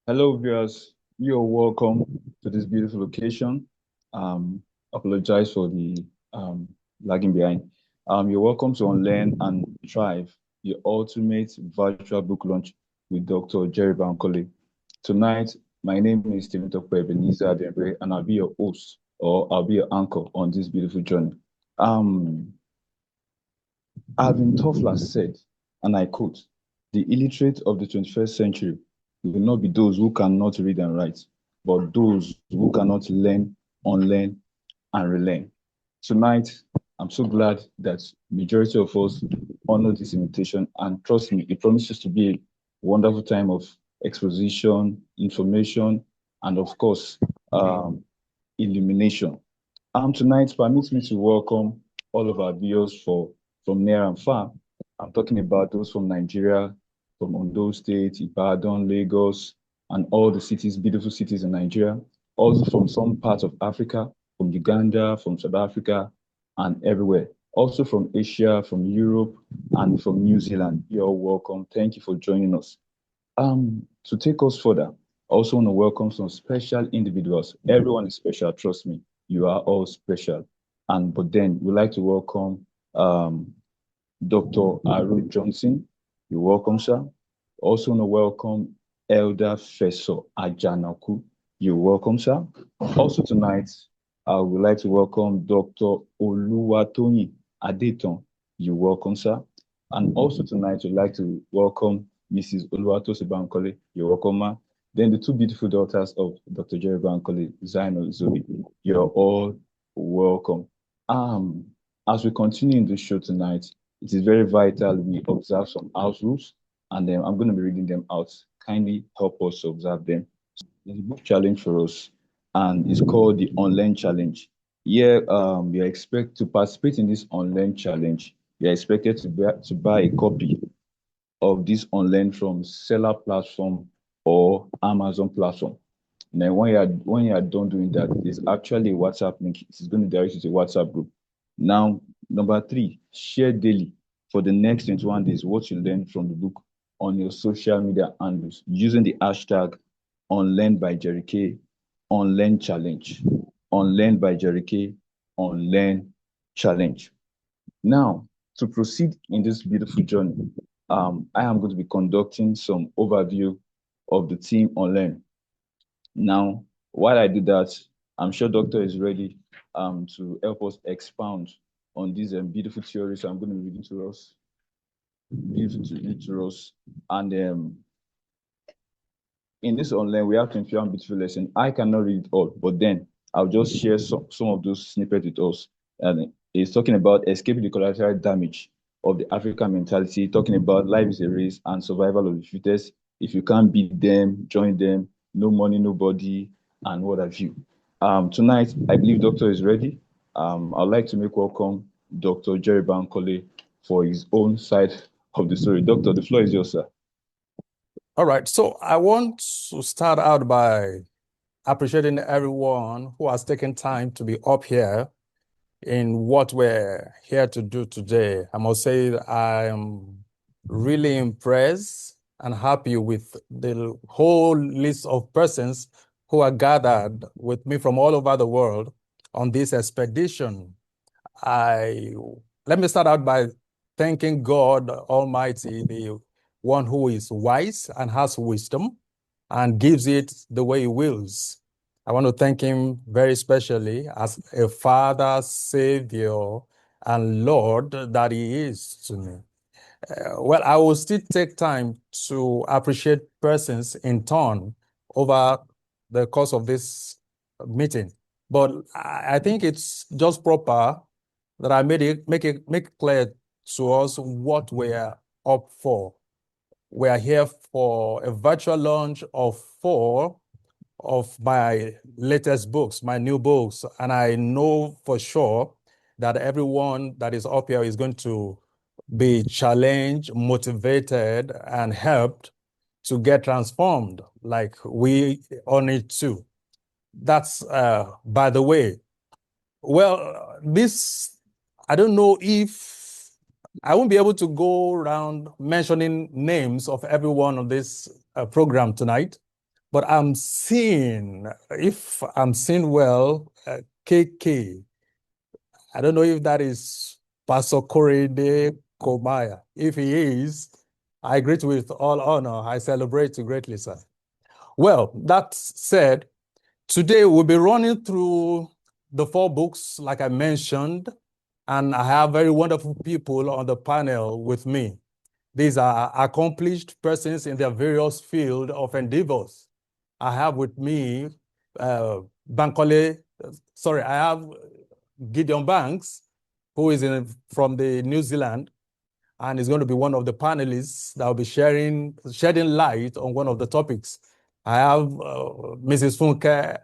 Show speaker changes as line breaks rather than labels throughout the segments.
Hello, viewers. You're welcome to this beautiful location. Apologize for the lagging behind. You're welcome to Unlearn and Thrive, your ultimate virtual book launch with Dr. Jerry Bankole. Tonight, my name is Stephen Adepoju, and I'll be your host, or I'll be your anchor on this beautiful journey. Um, Alvin Toffler said, and I quote, "The illiterate of the 21st century will not be those who cannot read and write, but those who cannot learn, unlearn, and relearn." Tonight, I'm so glad that majority of us honor this invitation, and trust me, it promises to be a wonderful time of exposition, information, and of course, illumination. Tonight, permit me to welcome all of our viewers from near and far. I'm talking about those from Nigeria, from Ondo State, Ibadan, Lagos, and all the cities, beautiful cities in Nigeria. Also from some parts of Africa, from Uganda, from South Africa, and everywhere. Also from Asia, from Europe, and from New Zealand. You're welcome. Thank you for joining us. To take us further, I also want to welcome some special individuals. Everyone is special, trust me. You are all special. But then we'd like to welcome Dr. Aro Johnson. You're welcome, sir. Also want to welcome Elder Feso Ajanaku. You're welcome, sir. Also tonight, I would like to welcome Dr. Oluwatoyin Adeton. You're welcome, sir. And also tonight, we'd like to welcome Mrs. Oluwatosi Bankole. You're welcome, ma. Then the two beautiful daughters of Dr. Jerry Bankole, Zaino Zoe. You're all welcome. As we continue in the show tonight, it is very vital we observe some house rules, and then I'm going to be reading them out. Kindly help us observe them. There's a book challenge for us, and it's called the Unlearn Challenge. Here, you're expected to participate in this Unlearn Challenge. You're expected to buy a copy of this Unlearn from Seller platform or Amazon platform. And then when you are done doing that, there's actually a WhatsApp link. It's going to direct you to a WhatsApp group. Now, number 3, share daily for the next 21 days what you learned from the book on your social media handles using the hashtag Unlearn by Jerry K, Unlearn Challenge, Unlearn by Jerry K, Unlearn Challenge. Now, to proceed in this beautiful journey, I am going to be conducting some overview of the team Unlearn. Now, while I do that, I'm sure Doctor is ready to help us expound on these beautiful theories I'm going to be reading to us. And in this Unlearn, we have 21 beautiful lessons. I cannot read it all, but then I'll just share some of those snippets with us. And it's talking about escaping the collateral damage of the African mentality, talking about life is a race and survival of the fittest. If you can't beat them, join them. No money, nobody, and what have you. Tonight, I believe Doctor is ready. I'd like to make welcome Dr. Jerry Bankole for his own side of the story. Doctor, the floor is yours, sir.
All right, so I want to start out by appreciating everyone who has taken time to be up here in what we're here to do today. I must say that I am really impressed and happy with the whole list of persons who are gathered with me from all over the world on this expedition. Let me start out by thanking God Almighty, the one who is wise and has wisdom and gives it the way he wills. I want to thank him very specially as a Father, Savior, and Lord that he is to me. Well, I will still take time to appreciate persons in turn over the course of this meeting. But I think it's just proper that I make clear to us what we're up for. We are here for a virtual launch of 4 of my latest books, my new books. And I know for sure that everyone that is up here is going to be challenged, motivated, and helped to get transformed like we all need to. That's by the way. Well, I don't know if I won't be able to go around mentioning names of everyone on this program tonight, but I'm seeing, if I'm seeing well, KK. I don't know if that is Pastor Korede Komaya. If he is, I greet with all honor. I celebrate you greatly, sir. Well, that said, today we'll be running through the 4 books, like I mentioned, and I have very wonderful people on the panel with me. These are accomplished persons in their various field of endeavors. I have with me Bankole, I have Gideon Banks, who is from the New Zealand, and is going to be one of the panelists that will be shedding light on one of the topics. I have Mrs. Funke.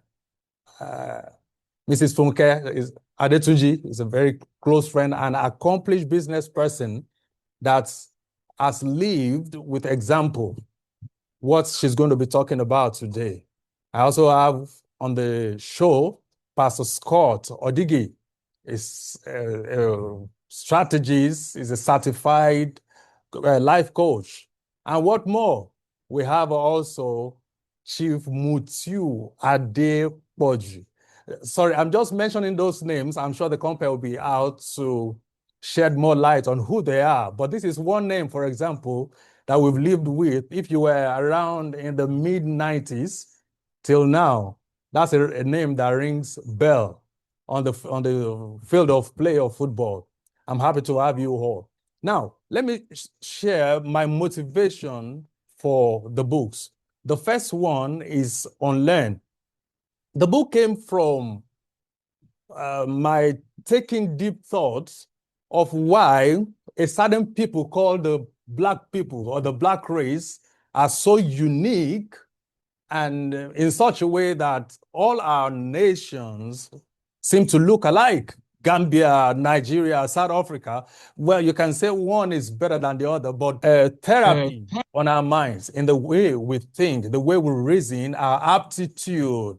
Mrs. Funke Adepoju is a very close friend and accomplished business person that has lived with example what she's going to be talking about today. I also have on the show Pastor Scott Odigi. Is strategist, is a certified life coach. And what more? We have also Chief Mutiu Adepoju. Sorry, I'm just mentioning those names. I'm sure the company will be out to shed more light on who they are. But this is one name, for example, that we've lived with. If you were around in the mid-90s till now, that's a name that rings bell on the field of play of football. I'm happy to have you all. Now, let me share my motivation for the books. The first one is UNLEARN. The book came from my taking deep thoughts of why a certain people called the Black people or the Black race are so unique and in such a way that all our nations seem to look alike. Gambia, Nigeria, South Africa, well, you can say one is better than the other, but therapy on our minds, in the way we think, the way we reason, our aptitude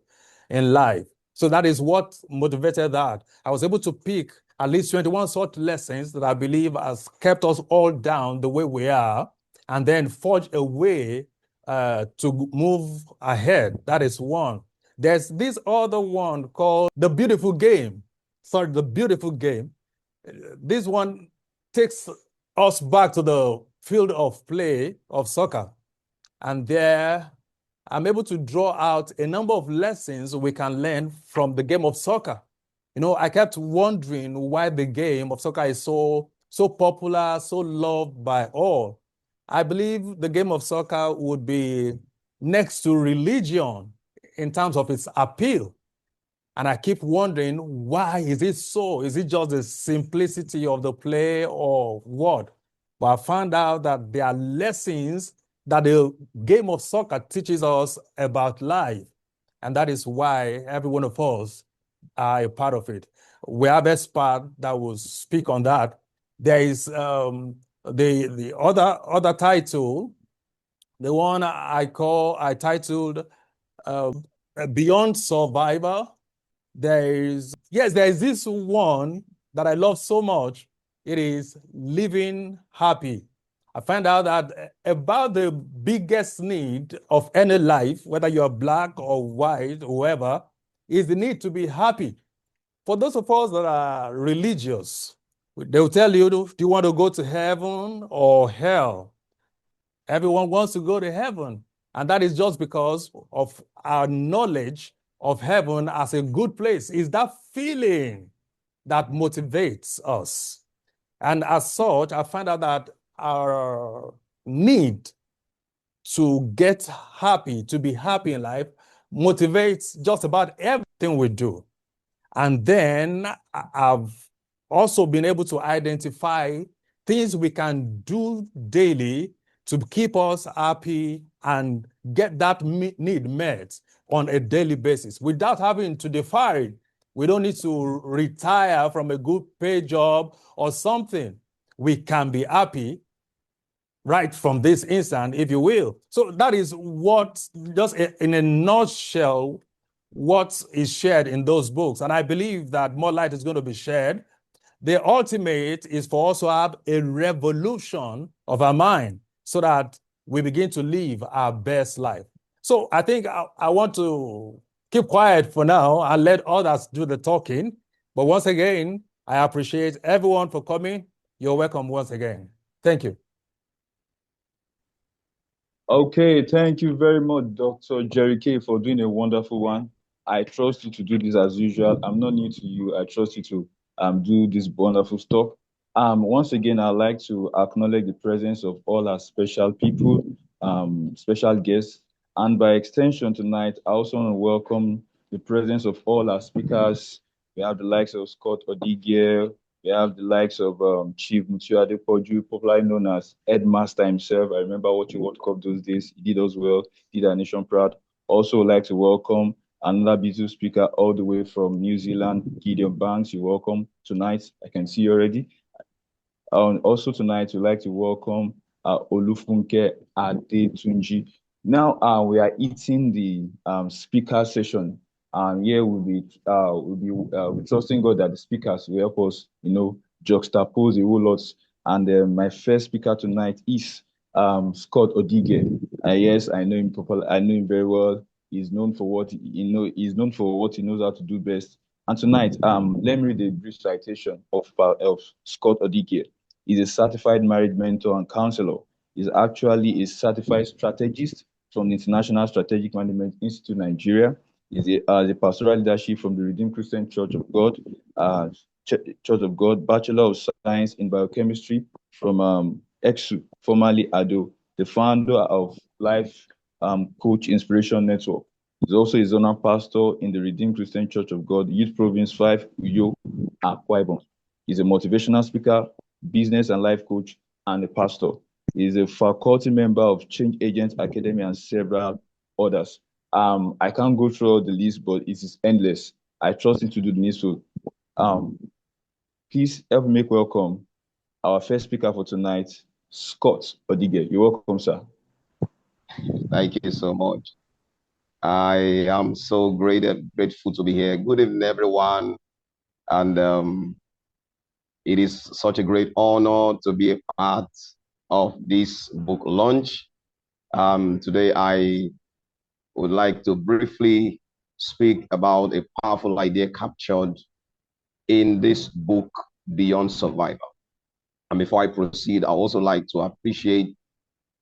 in life. So that is what motivated that. I was able to pick at least 21 such lessons that I believe has kept us all down the way we are, and then forge a way to move ahead. That is one. There's this other one called The Beautiful Game. Sorry, The Beautiful Game. This one takes us back to the field of play of soccer. And there, I'm able to draw out a number of lessons we can learn from the game of soccer. You know, I kept wondering why the game of soccer is so popular, so loved by all. I believe the game of soccer would be next to religion in terms of its appeal. And I keep wondering, why is it so? Is it just the simplicity of the play or what? But I found out that there are lessons that the game of soccer teaches us about life. And that is why every one of us are a part of it. We have a part that will speak on that. There is the other title, the one I titled Beyond Survival. There is this one that I love so much. It is Living Happy. I find out that about the biggest need of any life, whether you're Black or white, or whoever, is the need to be happy. For those of us that are religious, they will tell you, do you want to go to heaven or hell? Everyone wants to go to heaven. And that is just because of our knowledge of heaven as a good place. Is that feeling that motivates us. And as such, I find out that our need to get happy, to be happy in life, motivates just about everything we do. And then I've also been able to identify things we can do daily to keep us happy and get that need met on a daily basis without having to defy it. We don't need to retire from a good paid job or something. We can be happy right from this instant, if you will. So that is what, just in a nutshell, what is shared in those books. And I believe that more light is going to be shared. The ultimate is for us to have a revolution of our mind so that we begin to live our best life. So I think I want to keep quiet for now and let others do the talking. But once again, I appreciate everyone for coming. You're welcome once again. Thank you.
Okay, thank you very much, Dr. Jerry K, for doing a wonderful one. I trust you to do this as usual. I'm not new to you. I trust you to do this wonderful stuff. Once again, I'd like to acknowledge the presence of all our special people, special guests, and by extension tonight, I also want to welcome the presence of all our speakers. We have the likes of Scott Odigie, we have the likes of Chief Mutiu Adepoju, popularly known as Headmaster himself. I remember watching World Cup those days. He did us well, did our nation proud. Also, like to welcome another beautiful speaker all the way from New Zealand, Gideon Banks. You're welcome tonight. I can see you already. Also tonight, we'd like to welcome Olufunke Adetunji. Now we are eating the speaker session, and here we're trusting God that the speakers will help us, juxtapose a whole lot. And my first speaker tonight is Scott Odige. Yes, I know him. I know him very well. He's known for what He's known for what he knows how to do best. And tonight, let me read a brief citation of Scott Odige. He's a certified marriage mentor and counselor. He's actually a certified strategist from the International Strategic Management Institute, Nigeria. He's a pastoral leadership from the Redeemed Christian Church of God, Bachelor of Science in Biochemistry from EXU, formerly ADO, the founder of Life Coach Inspiration Network. He's also a zonal pastor in the Redeemed Christian Church of God, Youth Province 5, Uyo, Akwa Ibom. He's a motivational speaker, business and life coach, and a pastor. He is a faculty member of Change Agent Academy and several others. I can't go through all the list, but it is endless. I trust you to do the needful. Please help me make welcome our first speaker for tonight, Scott Odige. You're welcome, sir.
Thank you so much. I am so grateful to be here. Good evening, everyone. And it is such a great honor to be a part of this book launch. Today, I would like to briefly speak about a powerful idea captured in this book, Beyond Survival. And before I proceed, I also like to appreciate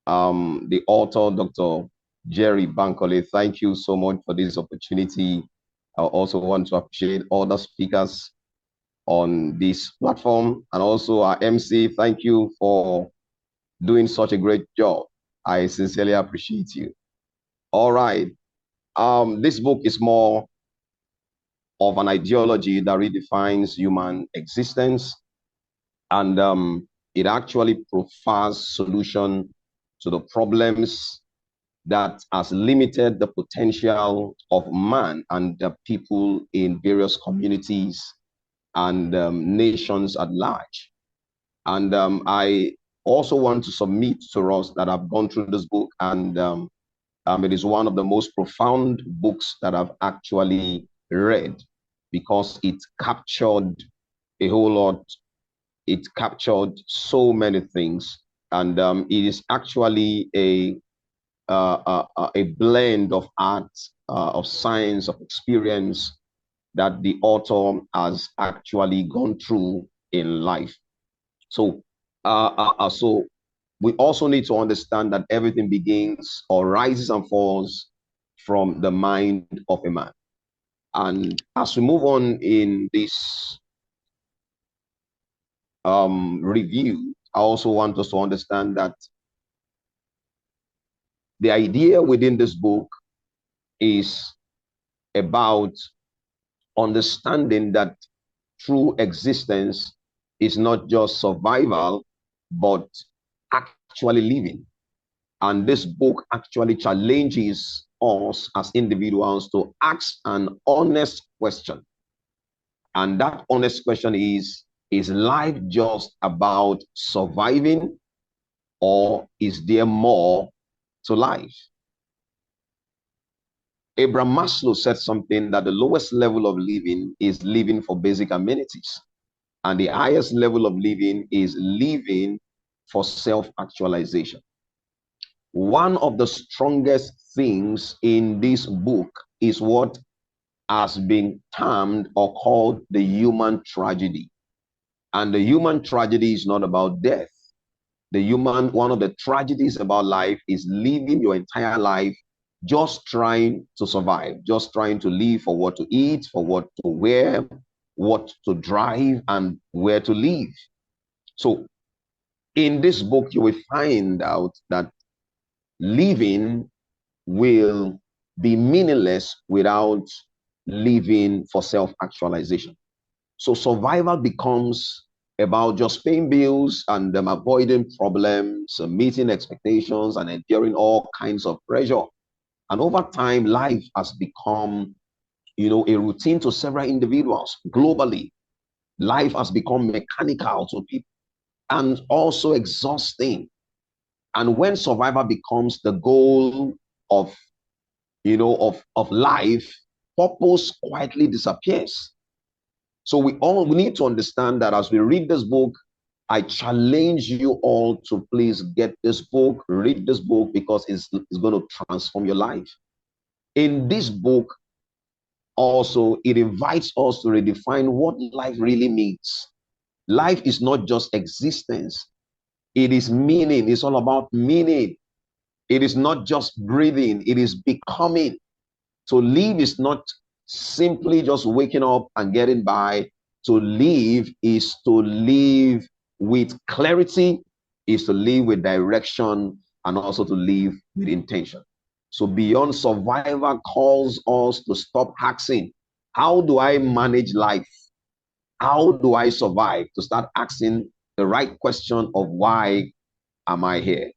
the author, Dr. Jerry Bankole. Thank you so much for this opportunity. I also want to appreciate all the speakers on this platform and also our MC. Thank you for doing such a great job. I sincerely appreciate you. All right. This book is more of an ideology that redefines human existence, and it actually provides solution to the problems that has limited the potential of man and the people in various communities and nations at large. And I also want to submit to us that I've gone through this book, and it is one of the most profound books that I've actually read because it captured a whole lot. It captured so many things, and it is actually a blend of art, of science, of experience that the author has actually gone through in life. So we also need to understand that everything begins or rises and falls from the mind of a man. And as we move on in this review, I also want us to understand that the idea within this book is about understanding that true existence is not just survival, but actually living. And this book actually challenges us as individuals to ask an honest question. And that honest question is life just about surviving, or is there more to life? Abraham Maslow said something that the lowest level of living is living for basic amenities, and the highest level of living is living for self-actualization. one of the strongest things in this book is what has been termed or called the human tragedy. And the human tragedy is not about death. One of the tragedies about life is living your entire life just trying to survive, just trying to live for what to eat, for what to wear, what to drive, and where to live. So in this book, you will find out that living will be meaningless without living for self-actualization. So survival becomes about just paying bills and avoiding problems, meeting expectations, and enduring all kinds of pressure. And over time, life has become, a routine to several individuals globally. Life has become mechanical to people and also exhausting. And when survival becomes the goal of, of life, purpose quietly disappears. So we need to understand that as we read this book, I challenge you all to please get this book, read this book, because it's going to transform your life. In this book, also, it invites us to redefine what life really means. Life is not just existence. It is meaning. It's all about meaning. It is not just breathing. It is becoming. To live is not simply just waking up and getting by. To live is to live with clarity, is to live with direction, and also to live with intention. So beyond survival calls us to stop asking, how do I manage life? How do I survive? To start asking the right question of why am I here?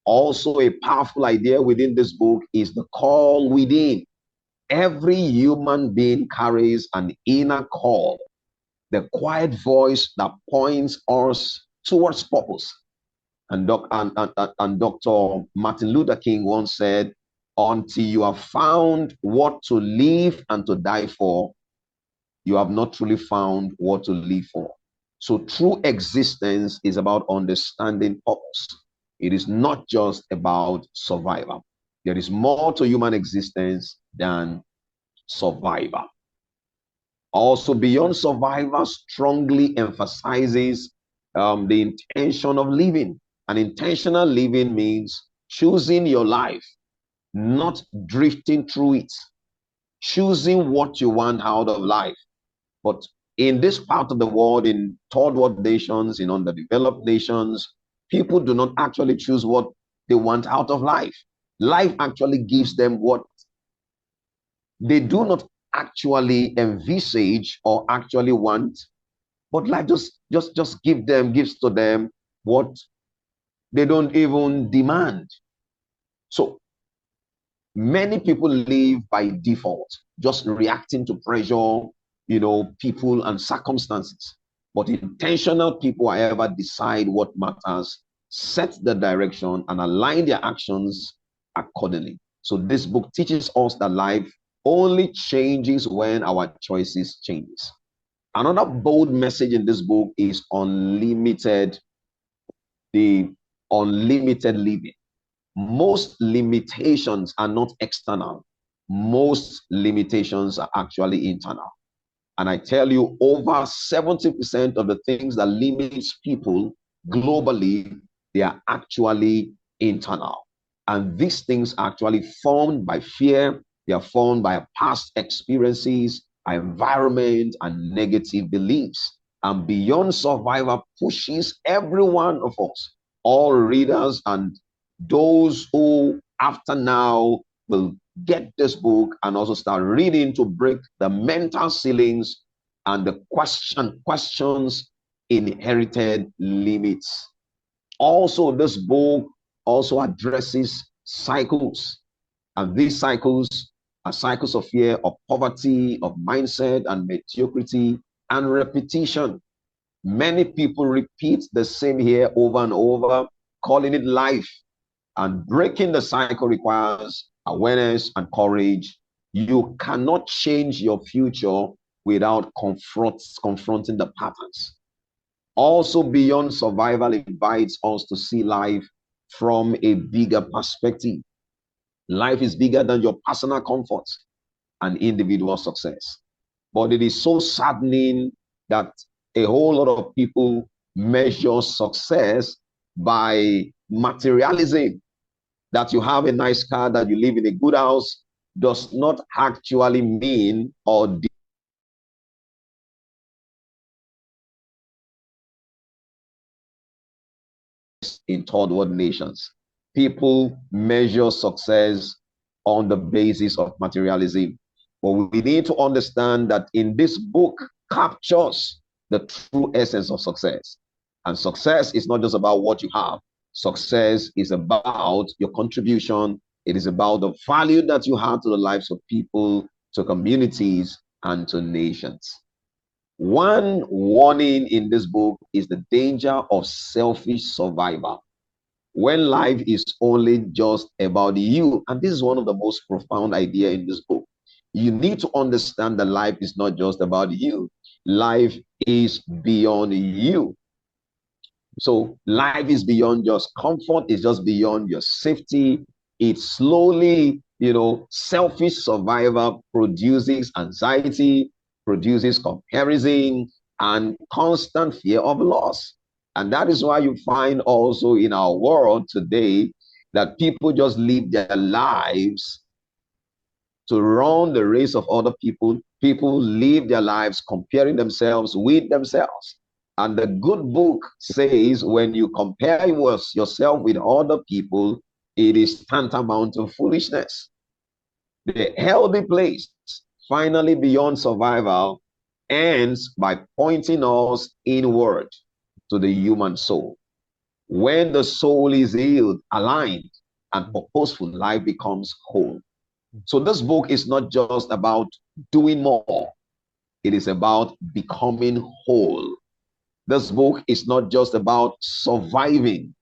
Also, a powerful idea within this book is the call within. Every human being carries an inner call, the quiet voice that points us towards purpose. And Dr. Martin Luther King once said, until you have found what to live and to die for, you have not truly found what to live for. So true existence is about understanding purpose. It is not just about survival. There is more to human existence than survival. Also, beyond survival strongly emphasizes the intention of living. And intentional living means choosing your life, not drifting through it, choosing what you want out of life. But in this part of the world, in third world nations, in underdeveloped nations, people do not actually choose what they want out of life. Life actually gives them what they do not actually envisage or actually want, but life just gives to them what they don't even demand. So many people live by default, just reacting to pressure, people and circumstances. But intentional people, however, decide what matters, set the direction, and align their actions accordingly. So this book teaches us that life only changes when our choices changes. Another bold message in this book is the unlimited living. Most limitations are not external. Most limitations are actually internal. And I tell you, over 70% of the things that limits people globally, they are actually internal. And these things are actually formed by fear. They are formed by past experiences, environment, and negative beliefs. And beyond survival pushes every one of us, all readers and those who after now will get this book and also start reading to break the mental ceilings and the questions inherited limits. Also, this book also addresses cycles, and these cycles are cycles of fear, of poverty, of mindset, and mediocrity, and repetition. Many people repeat the same here over and over, calling it life. And breaking the cycle requires awareness and courage. You cannot change your future without confronting the patterns. Also, beyond survival invites us to see life from a bigger perspective. Life is bigger than your personal comforts and individual success. But it is so saddening that a whole lot of people measure success by materialism. That you have a nice car, that you live in a good house, does not actually mean or in third world nations. People measure success on the basis of materialism. But we need to understand that in this book captures the true essence of success. And success is not just about what you have. Success is about your contribution. It is about the value that you have to the lives of people, to communities, and to nations. One warning in this book is the danger of selfish survival. When life is only just about you, and this is one of the most profound ideas in this book, you need to understand that life is not just about you. Life is beyond you. So life is beyond just comfort, it's just beyond your safety. It slowly, selfish survival produces anxiety, produces comparison, and constant fear of loss. And that is why you find also in our world today that people just live their lives to run the race of other people. People live their lives comparing themselves with themselves. And the good book says when you compare yourself with other people, it is tantamount to foolishness. The healthy place, finally beyond survival, ends by pointing us inward to the human soul. When the soul is healed, aligned, and purposeful, life becomes whole. So this book is not just about doing more. It is about becoming whole. This book is not just about surviving.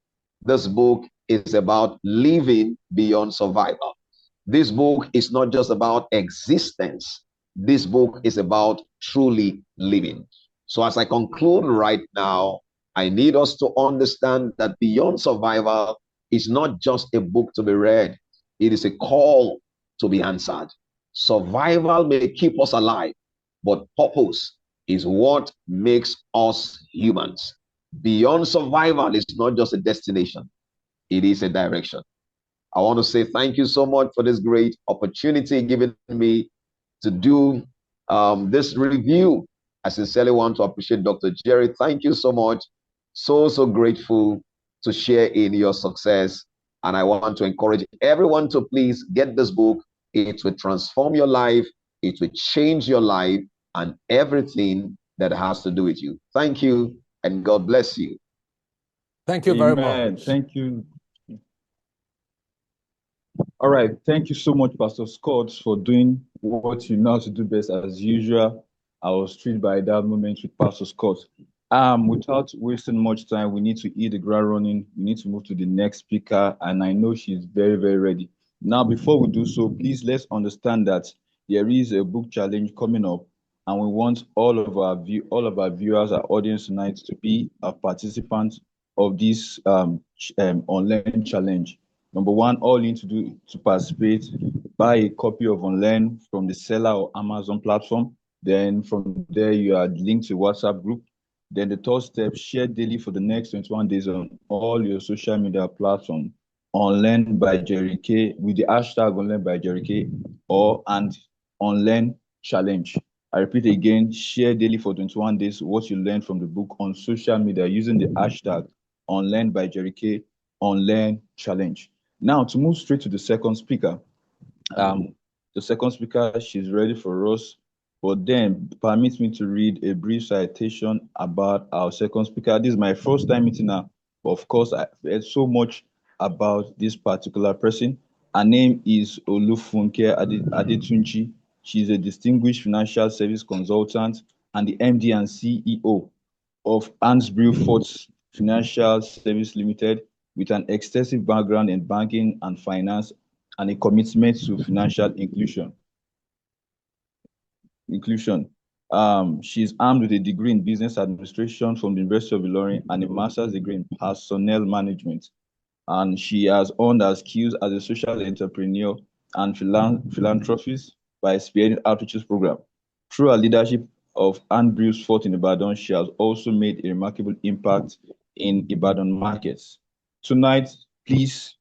This book is about living beyond survival. This book is not just about existence. This book is about truly living. So as I conclude right now, I need us to understand that Beyond Survival is not just a book to be read. It is a call to be answered. Survival may keep us alive, but purpose is what makes us humans. Beyond Survival is not just a destination, it is a direction. I want to say thank you so much for this great opportunity given me to do this review. I sincerely want to appreciate Dr. Jerry. Thank you so much. So grateful to share in your success. And I want to encourage everyone to please get this book. It will transform your life. It will change your life and everything that has to do with you. Thank you, and God bless you.
Thank you very much.
Thank you. All right. Thank you so much, Pastor Scott, for doing what you know how to do best. As usual, I was thrilled by that moment with Pastor Scott. Without wasting much time, we need to hit the ground running. We need to move to the next speaker, and I know she's very, very ready. Now, before we do so, please let's understand that there is a book challenge coming up, and we want all of our viewers, our audience tonight, to be a participant of this online challenge. Number one, all you need to do to participate, buy a copy of UNLEARN from the seller or Amazon platform. Then from there, you are linked to WhatsApp group. Then the third step, share daily for the next 21 days on all your social media platforms. UNLEARN by Jerry K with the hashtag UNLEARN by Jerry K and UNLEARN challenge. I repeat again, share daily for 21 days what you learned from the book on social media using the hashtag UNLEARN by Jerry K, UNLEARN challenge. Now, to move straight to the second speaker. The second speaker, she's ready for us. But then, permit me to read a brief citation about our second speaker. This is my first time meeting her. Of course, I've heard so much about this particular person. Her name is Olufunke Adetunji. She's a distinguished financial service consultant and the MD and CEO of Hansbrew Forts Financial Service Limited, with an extensive background in banking and finance and a commitment to financial inclusion. She's armed with a degree in business administration from the University of UNLEARN and a master's degree in personnel management. and she has honed her skills as a social entrepreneur and philanthropist by spearheading outreach program. Through her leadership of Andrew's Fort in Ibadan, she has also made a remarkable impact in Ibadan markets. Tonight, please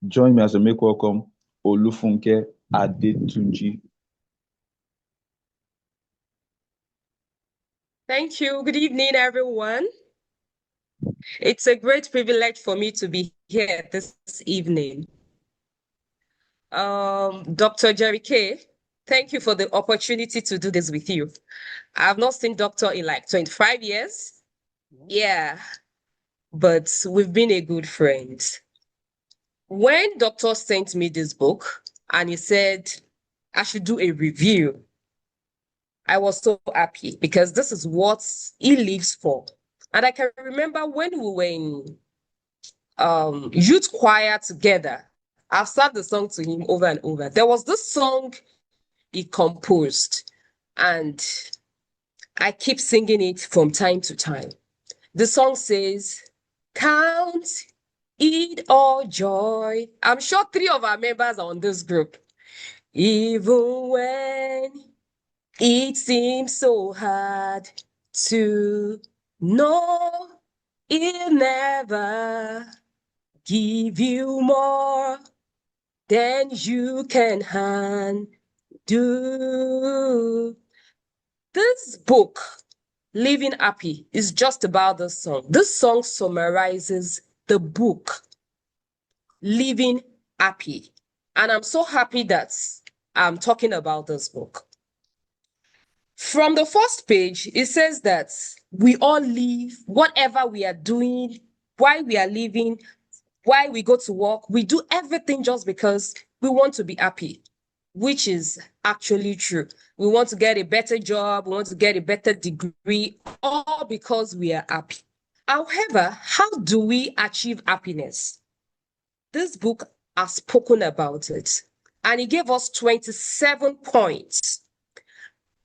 join me as I make welcome Olufunke Adetunji.
Thank you. Good evening, everyone. It's a great privilege for me to be here this evening. Dr. Jerry K, thank you for the opportunity to do this with you. I've not seen Doctor in like 25 years. Yeah, but we've been a good friend. When Doctor sent me this book and he said I should do a review, I was so happy because this is what he lives for. And I can remember when we were in youth choir together, I've sang the song to him over and over. There was this song he composed, and I keep singing it from time to time. The song says, "Count it all joy." I'm sure 3 of our members are on this group. Even when it seems so hard to know, he'll never give you more than you can handle. This book, Living Happy, is just about this song. This song summarizes the book, Living Happy. And I'm so happy that I'm talking about this book. From the first page, it says that we all live, whatever we are doing, why we are living, why we go to work, we do everything just because we want to be happy, which is actually true. We want to get a better job, we want to get a better degree, all because we are happy. However, how do we achieve happiness? This book has spoken about it, and it gave us 27 points.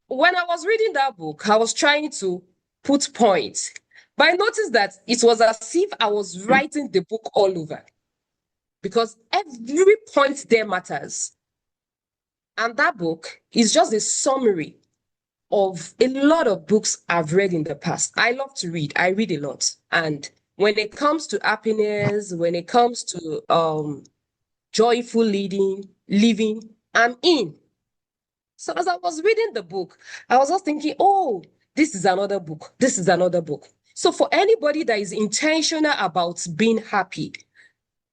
When I was reading that book, I was trying to put points, but I noticed that it was as if I was writing the book all over, because every point there matters. And that book is just a summary of a lot of books I've read in the past. I love to read. I read a lot. And when it comes to happiness, when it comes to joyful living, I'm in. So as I was reading the book, I was just thinking, oh, this is another book. This is another book. So for anybody that is intentional about being happy,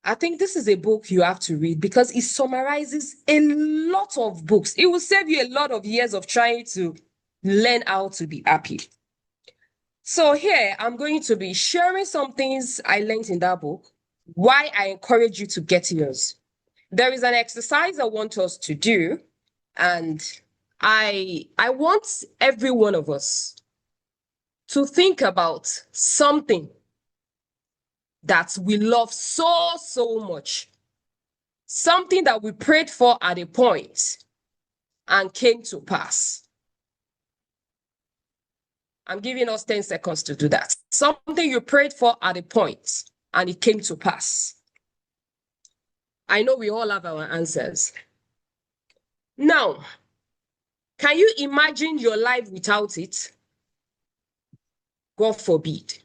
I think this is a book you have to read because it summarizes a lot of books. It will save you a lot of years of trying to learn how to be happy. So here, I'm going to be sharing some things I learned in that book, why I encourage you to get yours. There is an exercise I want us to do, and I want every one of us to think about something that we love so much, something that we prayed for at a point and came to pass. I'm giving us 10 seconds to do that. Something you prayed for at a point and it came to pass. I know we all have our answers. Now, can you imagine your life without it? God forbid.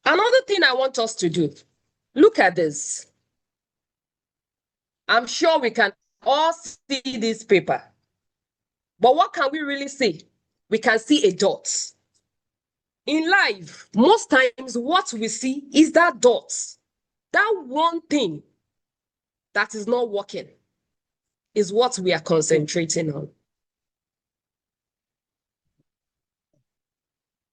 Another thing I want us to do, look at this. I'm sure we can all see this paper. But what can we really see? We can see a dot. In life, most times what we see is that dot. That one thing that is not working is what we are concentrating on.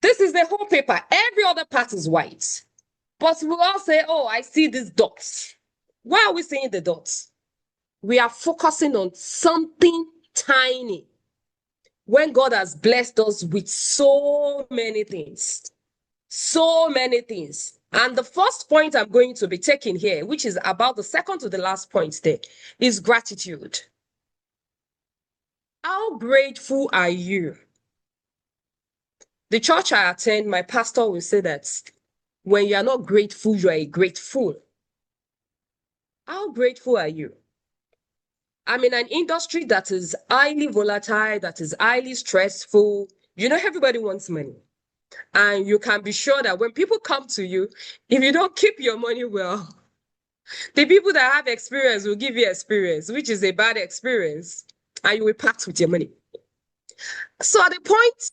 This is the whole paper. Every other part is white. But we all say, oh, I see these dots. Why are we seeing the dots? We are focusing on something tiny when God has blessed us with so many things. So many things. And the first point I'm going to be taking here, which is about the second to the last point there, is gratitude. How grateful are you? The church I attend, my pastor will say that when you are not grateful, you are a grateful. How grateful are you? I'm in an industry that is highly volatile, that is highly stressful. You know, everybody wants money. And you can be sure that when people come to you, if you don't keep your money well, the people that have experience will give you experience, which is a bad experience, and you will part with your money. So at the point,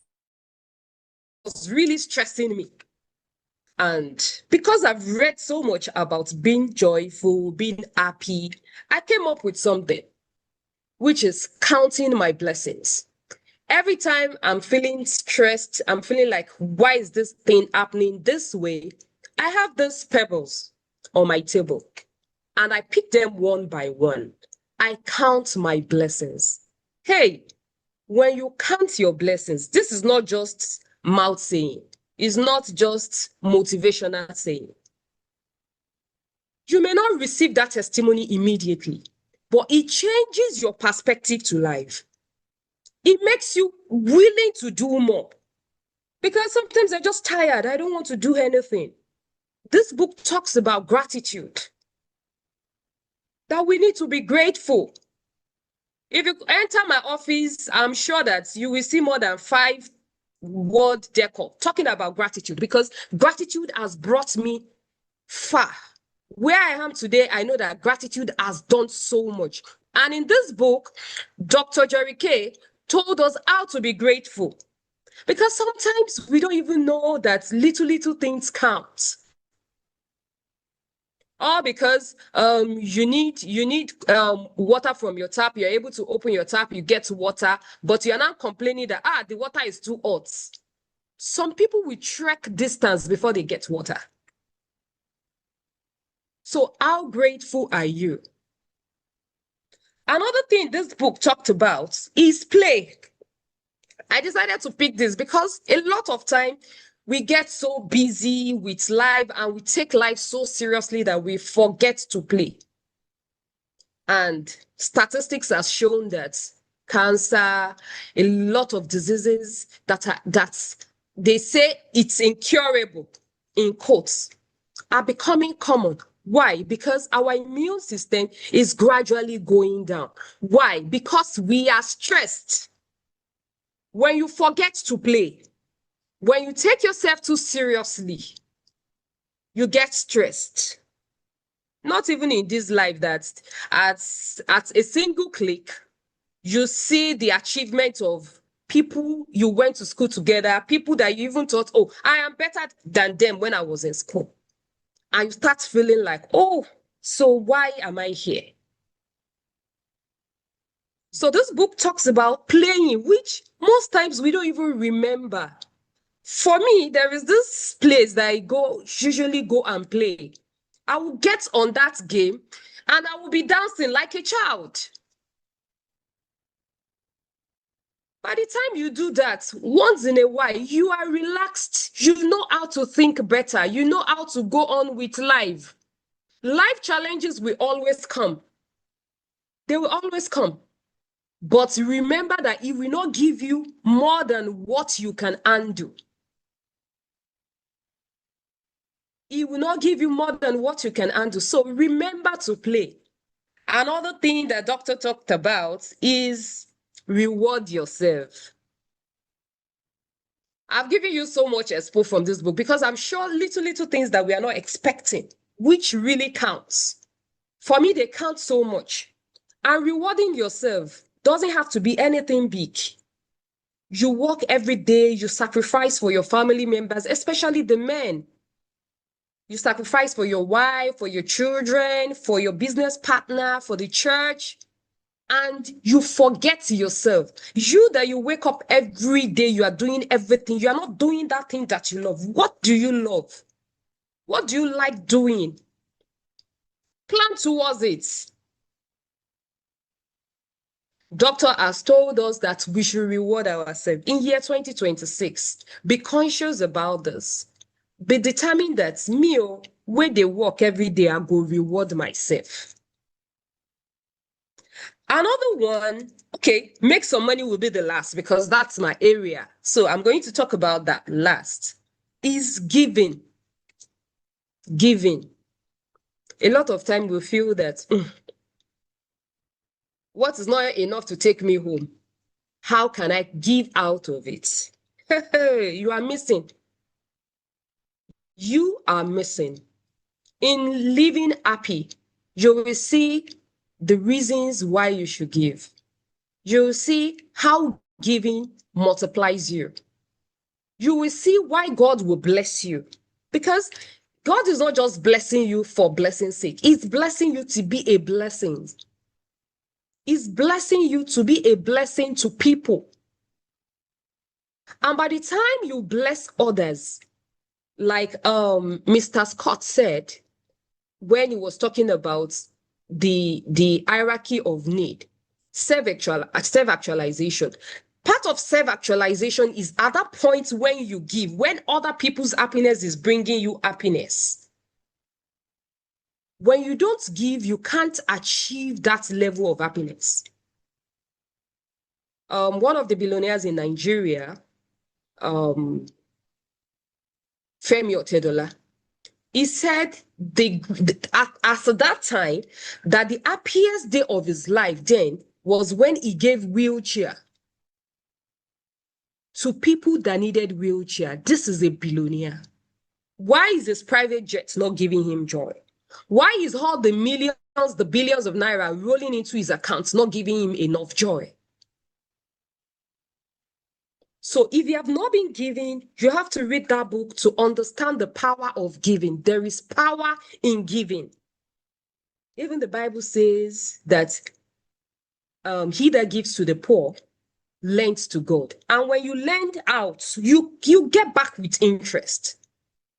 it was really stressing me. And because I've read so much about being joyful, being happy, I came up with something, which is counting my blessings. Every time I'm feeling stressed, I'm feeling like, why is this thing happening this way? I have these pebbles on my table and I pick them one by one. I count my blessings. Hey, when you count your blessings, this is not just mouth saying. It's not just motivational saying. You may not receive that testimony immediately, but it changes your perspective to life. It makes you willing to do more. Because sometimes I'm just tired. I don't want to do anything. This book talks about gratitude. That we need to be grateful. If you enter my office, I'm sure that you will see more than 5 word decor talking about gratitude, because gratitude has brought me far. Where I am today, I know that gratitude has done so much. And in this book, Dr. Jerry Kay told us how to be grateful. Because sometimes we don't even know that little things count. Or because you need water from your tap, you're able to open your tap, you get water, but you're not complaining that the water is too hot. Some people will trek distance before they get water. So how grateful are you? Another thing this book talked about is play. I decided to pick this because a lot of time we get so busy with life and we take life so seriously that we forget to play. And statistics has shown that cancer, a lot of diseases that they say it's incurable, in quotes, are becoming common. Why? Because our immune system is gradually going down. Why? Because we are stressed. When you forget to play, when you take yourself too seriously, you get stressed. Not even in this life that at a single click, you see the achievement of people you went to school together, people that you even thought, oh, I am better than them when I was in school. And you start feeling like, oh, so why am I here? So this book talks about playing, which most times we don't even remember. For me, there is this place that I usually go and play. I will get on that game and I will be dancing like a child. By the time you do that, once in a while, you are relaxed. You know how to think better. You know how to go on with life. Life challenges will always come. They will always come. But remember that it will not give you more than what you can undo. It will not give you more than what you can undo. So remember to play. Another thing that doctor talked about is reward yourself. I've given you so much expo from this book because I'm sure little things that we are not expecting, which really counts. For me, they count so much. And rewarding yourself doesn't have to be anything big. You work every day, you sacrifice for your family members, especially the men. You sacrifice for your wife, for your children, for your business partner, for the church, and you forget yourself. You that you wake up every day, you are doing everything. You are not doing that thing that you love. What do you love? What do you like doing? Plan towards it. Doctor has told us that we should reward ourselves. In year 2026, be conscious about this. Be determined that me, where they work every day, I go reward myself. Another one, okay, make some money will be the last because that's my area. So I'm going to talk about that last, is giving. giving, a lot of time we feel that what is not enough to take me home? How can I give out of it? You are missing. You are missing. In living happy, you will see the reasons why you should give. You will see how giving multiplies you. You will see why God will bless you. Because God is not just blessing you for blessing's sake. He's blessing you to be a blessing. He's blessing you to be a blessing to people. And by the time you bless others, like Mr. Scott said, when he was talking about the hierarchy of need, self-actualization. Part of self-actualization is at that point when you give, when other people's happiness is bringing you happiness. When you don't give, you can't achieve that level of happiness. One of the billionaires in Nigeria, Femi Otedola, he said at that time that the happiest day of his life then was when he gave wheelchair to people that needed wheelchair. This is a billionaire. Why is his private jet not giving him joy? Why is all the millions, the billions of naira rolling into his accounts not giving him enough joy? So if you have not been giving, you have to read that book to understand the power of giving. There is power in giving. Even the Bible says that he that gives to the poor lends to God. And when you lend out, you get back with interest.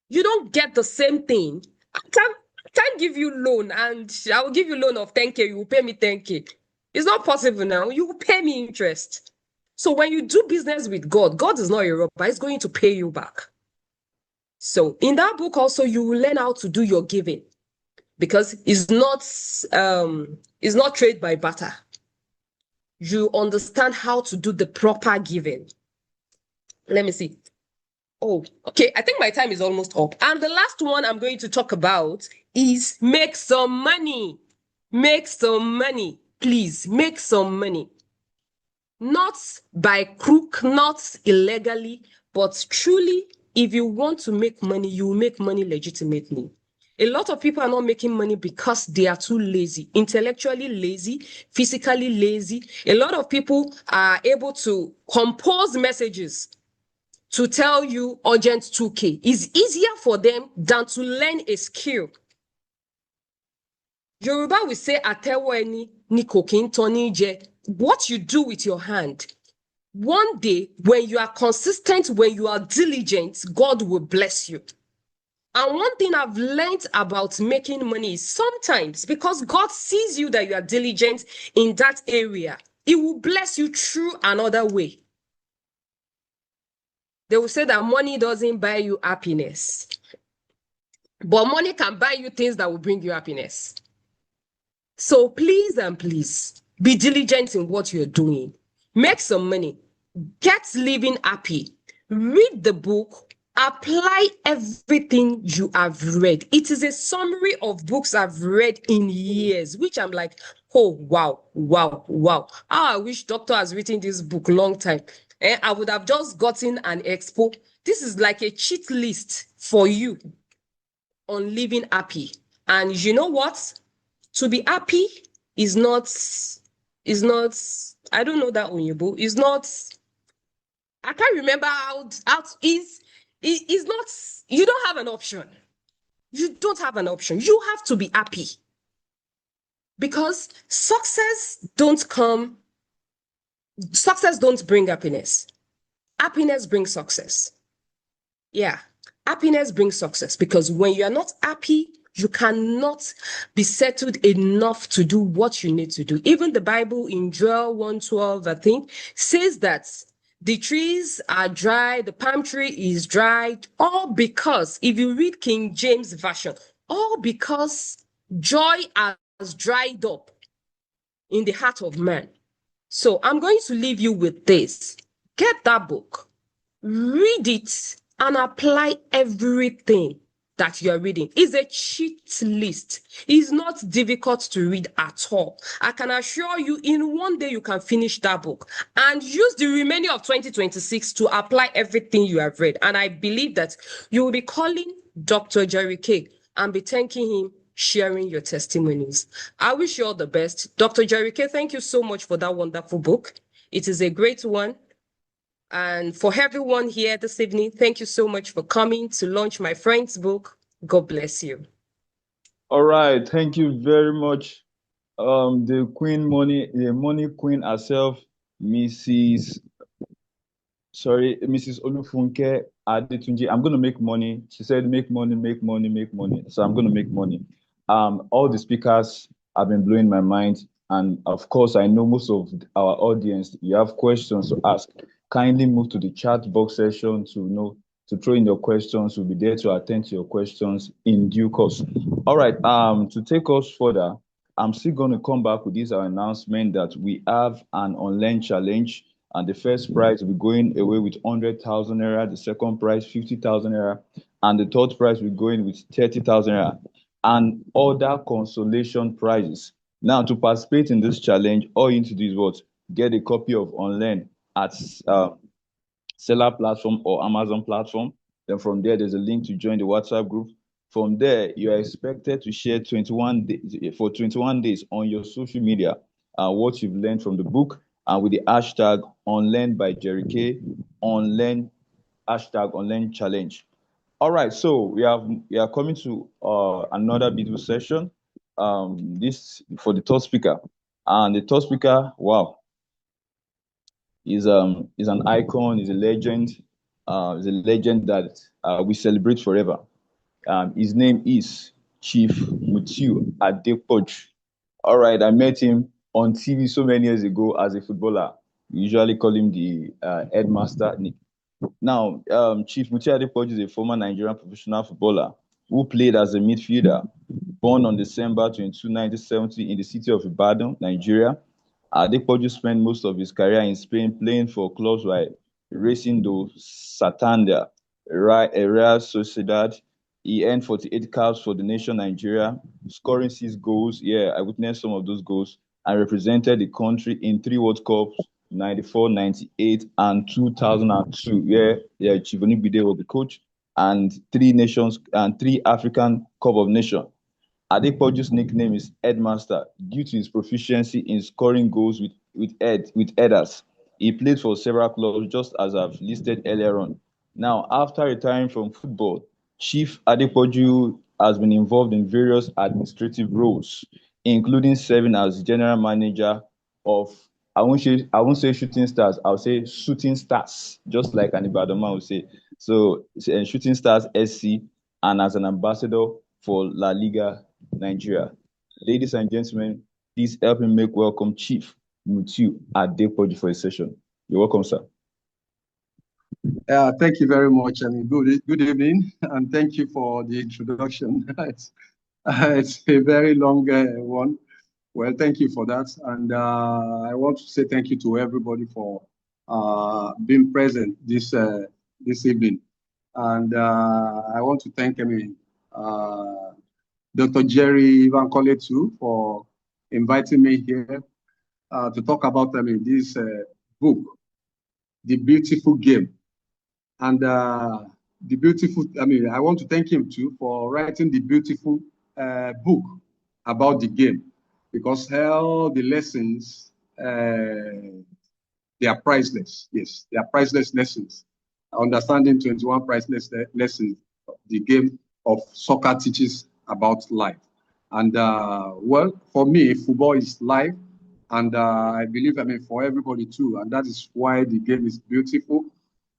You don't get the same thing. I can't give you loan and I will give you loan of 10K, you will pay me 10K. It's not possible now. You will pay me interest. So when you do business with God, God is not a robber. He's going to pay you back. So in that book also, you will learn how to do your giving, because it's not trade by barter. You understand how to do the proper giving. Let me see. Oh, okay. I think my time is almost up. And the last one I'm going to talk about is make some money. Make some money. Please, make some money. Not by crook, not illegally, but truly, if you want to make money, you will make money legitimately. A lot of people are not making money because they are too lazy, intellectually lazy, physically lazy. A lot of people are able to compose messages to tell you urgent 2K. It's easier for them than to learn a skill. Yoruba will say, "Atewo eni ni kò kí ń tán ní jẹ." What you do with your hand, one day, when you are consistent, when you are diligent, God will bless you. And one thing I've learned about making money is sometimes, because God sees you that you are diligent in that area, He will bless you through another way. They will say that money doesn't buy you happiness, but money can buy you things that will bring you happiness. So please and please, be diligent in what you're doing. Make some money. Get living happy. Read the book. Apply everything you have read. It is a summary of books I've read in years, which I'm like, oh, wow, wow, wow. I wish Doctor has written this book long time. I would have just gotten an expo. This is like a cheat list for you on living happy. And you know what? To be happy is not, I don't know that Onyibo, is not, I can't remember how is not, you don't have an option. You don't have an option. You have to be happy. Because success don't bring happiness. Happiness brings success. Yeah, happiness brings success, because when you are not happy, you cannot be settled enough to do what you need to do. Even the Bible in Joel 1:12, I think, says that the trees are dry, the palm tree is dried, all because, if you read King James Version, all because joy has dried up in the heart of man. So I'm going to leave you with this. Get that book, read it, and apply everything that you are reading is a cheat list. It's not difficult to read at all. I can assure you in one day you can finish that book and use the remaining of 2026 to apply everything you have read. And I believe that you will be calling Dr. Jerry K and be thanking him, sharing your testimonies. I wish you all the best. Dr. Jerry K, thank you so much for that wonderful book. It is a great one. And for everyone here this evening, thank you so much for coming to launch my friend's book. God bless you.
All right, thank you very much. The money queen herself, Mrs. Olufunke Adetunji. I'm going to make money. She said, make money, make money, make money. So I'm going to make money. All the speakers have been blowing my mind. And of course, I know most of our audience, you have questions to ask. Kindly move to the chat box section to throw in your questions. We'll be there to attend to your questions in due course. All right, to take us further, I'm still going to come back with this announcement that we have an online challenge, and the first prize will be going away with 100,000 naira, the second prize 50,000 naira, and the third prize will be going with 30,000 naira, and other consolation prizes. Now, to participate in this challenge, all you need to do is what? Get a copy of UNLEARN at Seller platform or Amazon platform. Then from there, there's a link to join the WhatsApp group. From there, you are expected to share 21 days on your social media what you've learned from the book, and with the hashtag UNLEARN by Jerry K, UNLEARN, hashtag UNLEARN challenge. All right, so we are coming to another beautiful session. This for the third speaker, and the third speaker, wow, is an icon, is a legend, that we celebrate forever. His name is Chief Mutiu Adepoju. All right, I met him on TV so many years ago as a footballer. We usually call him the headmaster. Now, Chief Mutiu Adepoju is a former Nigerian professional footballer who played as a midfielder, born on December 22, 1970 in the city of Ibadan, Nigeria. Adepoju spent most of his career in Spain playing for clubs like Racing do Santander, Real Sociedad. He earned 48 caps for the nation Nigeria, scoring 6 goals. Yeah, I witnessed some of those goals, and represented the country in 3 World Cups, 94, 98, and 2002. Yeah, Chivoni Bide was the coach, and 3 African Cup of Nations. Adepoju's nickname is Headmaster due to his proficiency in scoring goals with headers. He played for several clubs, just as I've listed earlier on. Now, after retiring from football, Chief Adepoju has been involved in various administrative roles, including serving as general manager of, I won't say Shooting Stars, I'll say Shooting Stars, just like an Ibadan would say. So, Shooting Stars SC, and as an ambassador for La Liga Nigeria. Ladies and gentlemen, please help me make welcome Chief Mutiu Adepoju for a session. You're welcome, sir.
Thank you very much. Good evening, and thank you for the introduction. It's a very long one. Well, thank you for that, and I want to say thank you to everybody for being present this evening. And I want to thank Dr. Jerry Bankole too for inviting me here to talk about this book, The Beautiful Game. And I want to thank him too for writing the beautiful book about the game, because all the lessons, they are priceless. Yes, they are priceless lessons. Understanding 21 priceless lessons the game of soccer teaches about life. And well, for me, football is life. And I believe, for everybody too. And that is why the game is beautiful.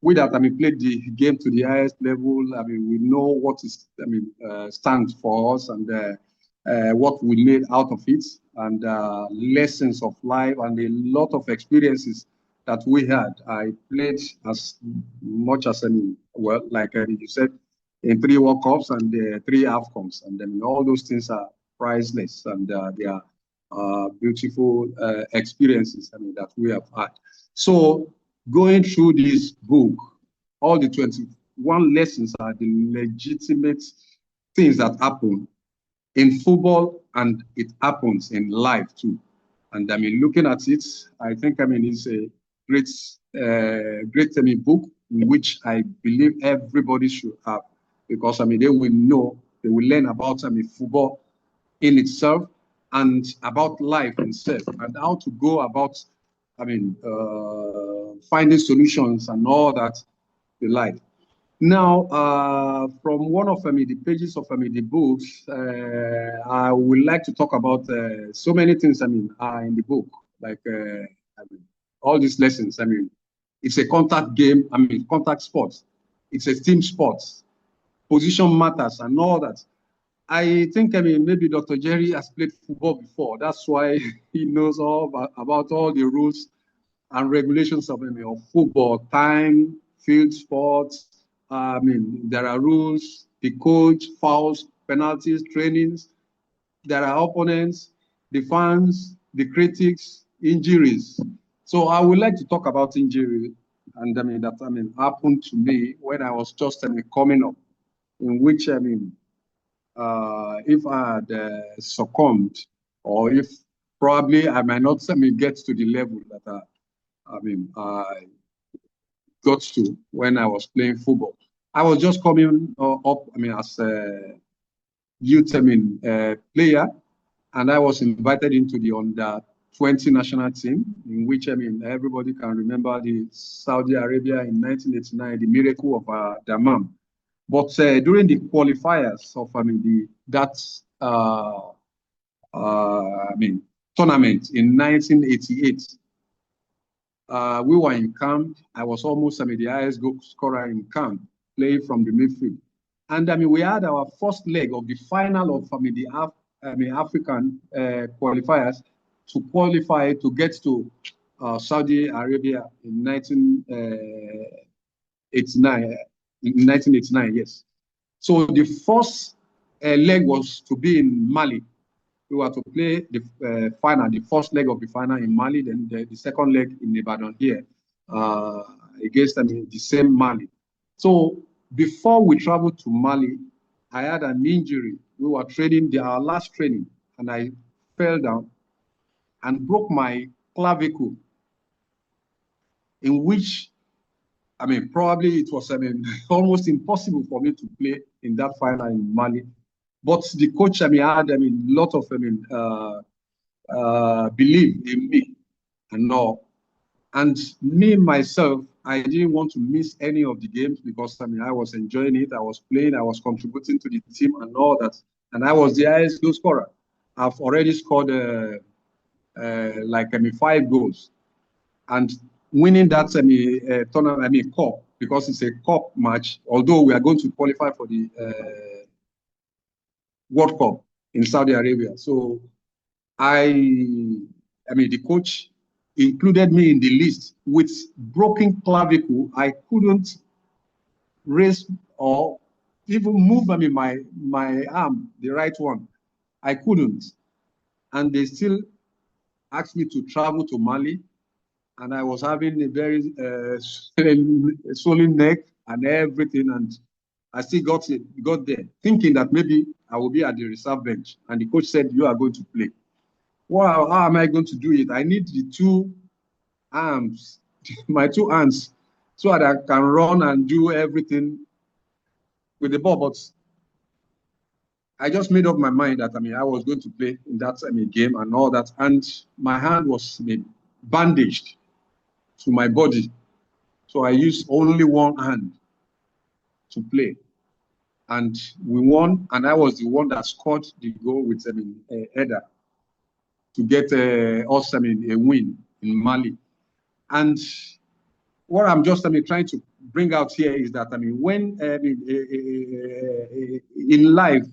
We that, played the game to the highest level. We know what is, stands for us, and what we made out of it, and lessons of life, and a lot of experiences that we had. I played as much as, well, like you said, in 3 World Cups and 3 AFCONs, and then all those things are priceless, and they are beautiful experiences that we have had. So, going through this book, all the 21 lessons are the legitimate things that happen in football, and it happens in life too. And I mean, looking at it, I think, I mean, it's a great, great book in which I believe everybody should have, because I mean, they will know, they will learn about, I mean, football in itself and about life itself and how to go about, I mean, finding solutions and all that they like. Now, from one of the pages of the books, I would like to talk about so many things, I mean, are in the book, like I mean, all these lessons. I mean, it's a contact game, I mean, contact sports. It's a team sport. Position matters and all that. I think, I mean, maybe Dr. Jerry has played football before. That's why he knows all about all the rules and regulations of football, time, field sports. I mean, there are rules, the coach, fouls, penalties, trainings. There are opponents, the fans, the critics, injuries. So I would like to talk about injury, and I mean that happened to me when I was just coming up, in which if I had succumbed, or if probably I might not get to the level that I got to when I was playing football. I was just coming up, as a youth, player, and I was invited into the under-20 national team, in which, everybody can remember the Saudi Arabia in 1989, the miracle of Dammam. But during the qualifiers of, tournament in 1988, we were in camp. I was almost the highest goal scorer in camp, playing from the midfield. And we had our first leg of the final of the African qualifiers to qualify to get to Saudi Arabia in 1989, yes. So the first leg was to be in Mali. We were to play the final, the first leg of the final in Mali, then the second leg in Ibadan here against the same Mali. So before we traveled to Mali, I had an injury. We were training, our last training, and I fell down and broke my clavicle, in which, probably it was, almost impossible for me to play in that final in Mali. But the coach, had, lot of, belief in me and all. And me, myself, I didn't want to miss any of the games because, I was enjoying it. I was playing, I was contributing to the team and all that. And I was the highest goal scorer. I've already scored, 5 goals. And winning that tournament, cup, because it's a cup match, although we are going to qualify for the World Cup in Saudi Arabia. So the coach included me in the list. With broken clavicle, I couldn't raise or even move my arm, the right one. I couldn't. And they still asked me to travel to Mali, and I was having a very swollen neck and everything, and I still got there, thinking that maybe I will be at the reserve bench. And the coach said, "You are going to play." Well, how am I going to do it? I need the 2 arms, my 2 hands, so that I can run and do everything with the ball. But I just made up my mind that I was going to play in that game and all that. And my hand was bandaged to my body, so I used only one hand to play. And we won, and I was the one that scored the goal with header to get us a win in Mali. And what I'm just trying to bring out here is that when in life,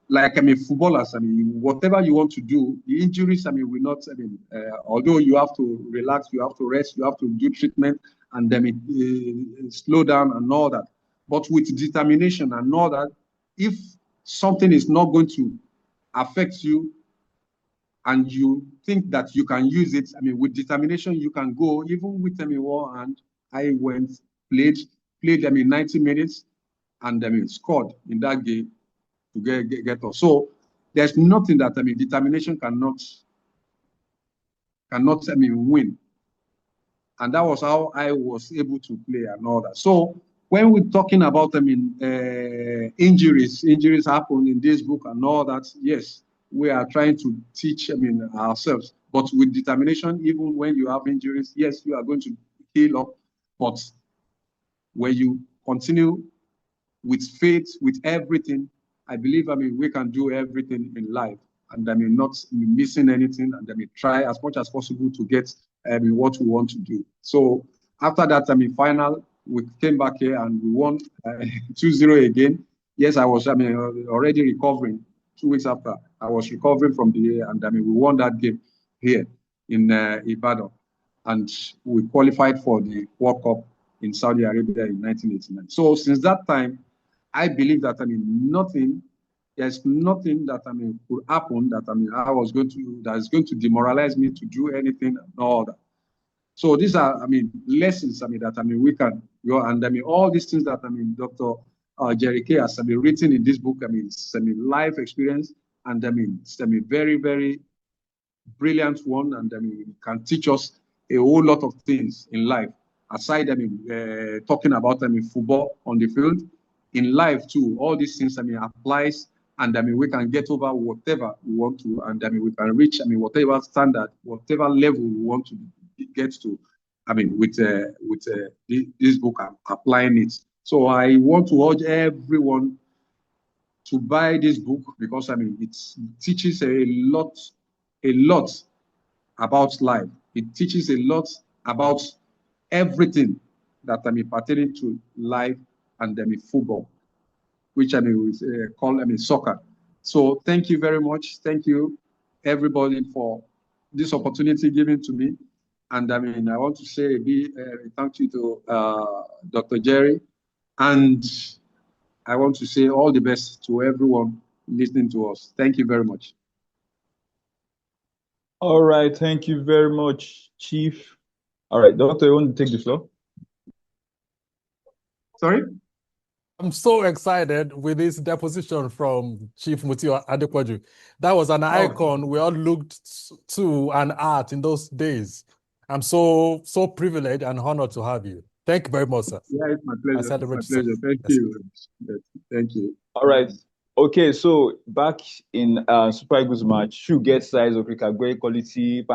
like footballers, whatever you want to do, the injuries will not, although you have to relax, you have to rest, you have to do treatment, and then slow down and all that. But with determination and all that, if something is not going to affect you and you think that you can use it, with determination, you can go, even with one hand. I went, played 90 minutes, and scored in that game. to get us. So there's nothing that, I mean, determination cannot, I mean, win. And that was how I was able to play and all that. So when we're talking about, I mean, injuries happen in this book and all that, yes, we are trying to teach, I mean, ourselves. But with determination, even when you have injuries, yes, you are going to heal up. But when you continue with faith, with everything, I believe, I mean, we can do everything in life. And I mean, not missing anything, and I mean, try as much as possible to get what we want to do. So after that, I mean, final, we came back here and we won 2-0 again. Yes, I was, I mean, already recovering 2 weeks after. I was recovering from the, and I mean, we won that game here in Ibadan. And we qualified for the World Cup in Saudi Arabia in 1989. So since that time, I believe that, I mean, there's nothing that, I mean, could happen that, I mean, that is going to demoralize me to do anything and all that. So these are, I mean, lessons, I mean, that, I mean, we can, and I mean, all these things that, I mean, Dr. Jerry K has, I mean, written in this book, I mean, it's, I mean, life experience, and I mean, it's, I mean, very, very brilliant one, and I mean, it can teach us a whole lot of things in life. Aside, I mean, talking about, I mean, football on the field, in life too, all these things, I mean, applies, and I mean, we can get over whatever we want to, and I mean, we can reach, I mean, whatever standard, whatever level we want to get to, I mean, with this book, I'm applying it. So I want to urge everyone to buy this book, because I mean, it teaches a lot about life. It teaches a lot about everything that, I mean, pertaining to life, and I mean, football, which I mean, we call, I mean, soccer. So thank you very much. Thank you, everybody, for this opportunity given to me. And I mean, I want to say a big thank you to Dr. Jerry. And I want to say all the best to everyone listening to us. Thank you very much.
All right, thank you very much, Chief. All right, Doctor, you want to take the floor?
Sorry?
I'm so excited with this deposition from Chief Mutiu Adepoju. That was an icon we all looked to and at in those days. I'm so privileged and honored to have you. Thank you very much, sir.
Yeah, it's my pleasure.
I celebrate
it's my pleasure. Thank you. Thank you.
All right. Okay, so back in Super Eagles match, shoe get size of great quality,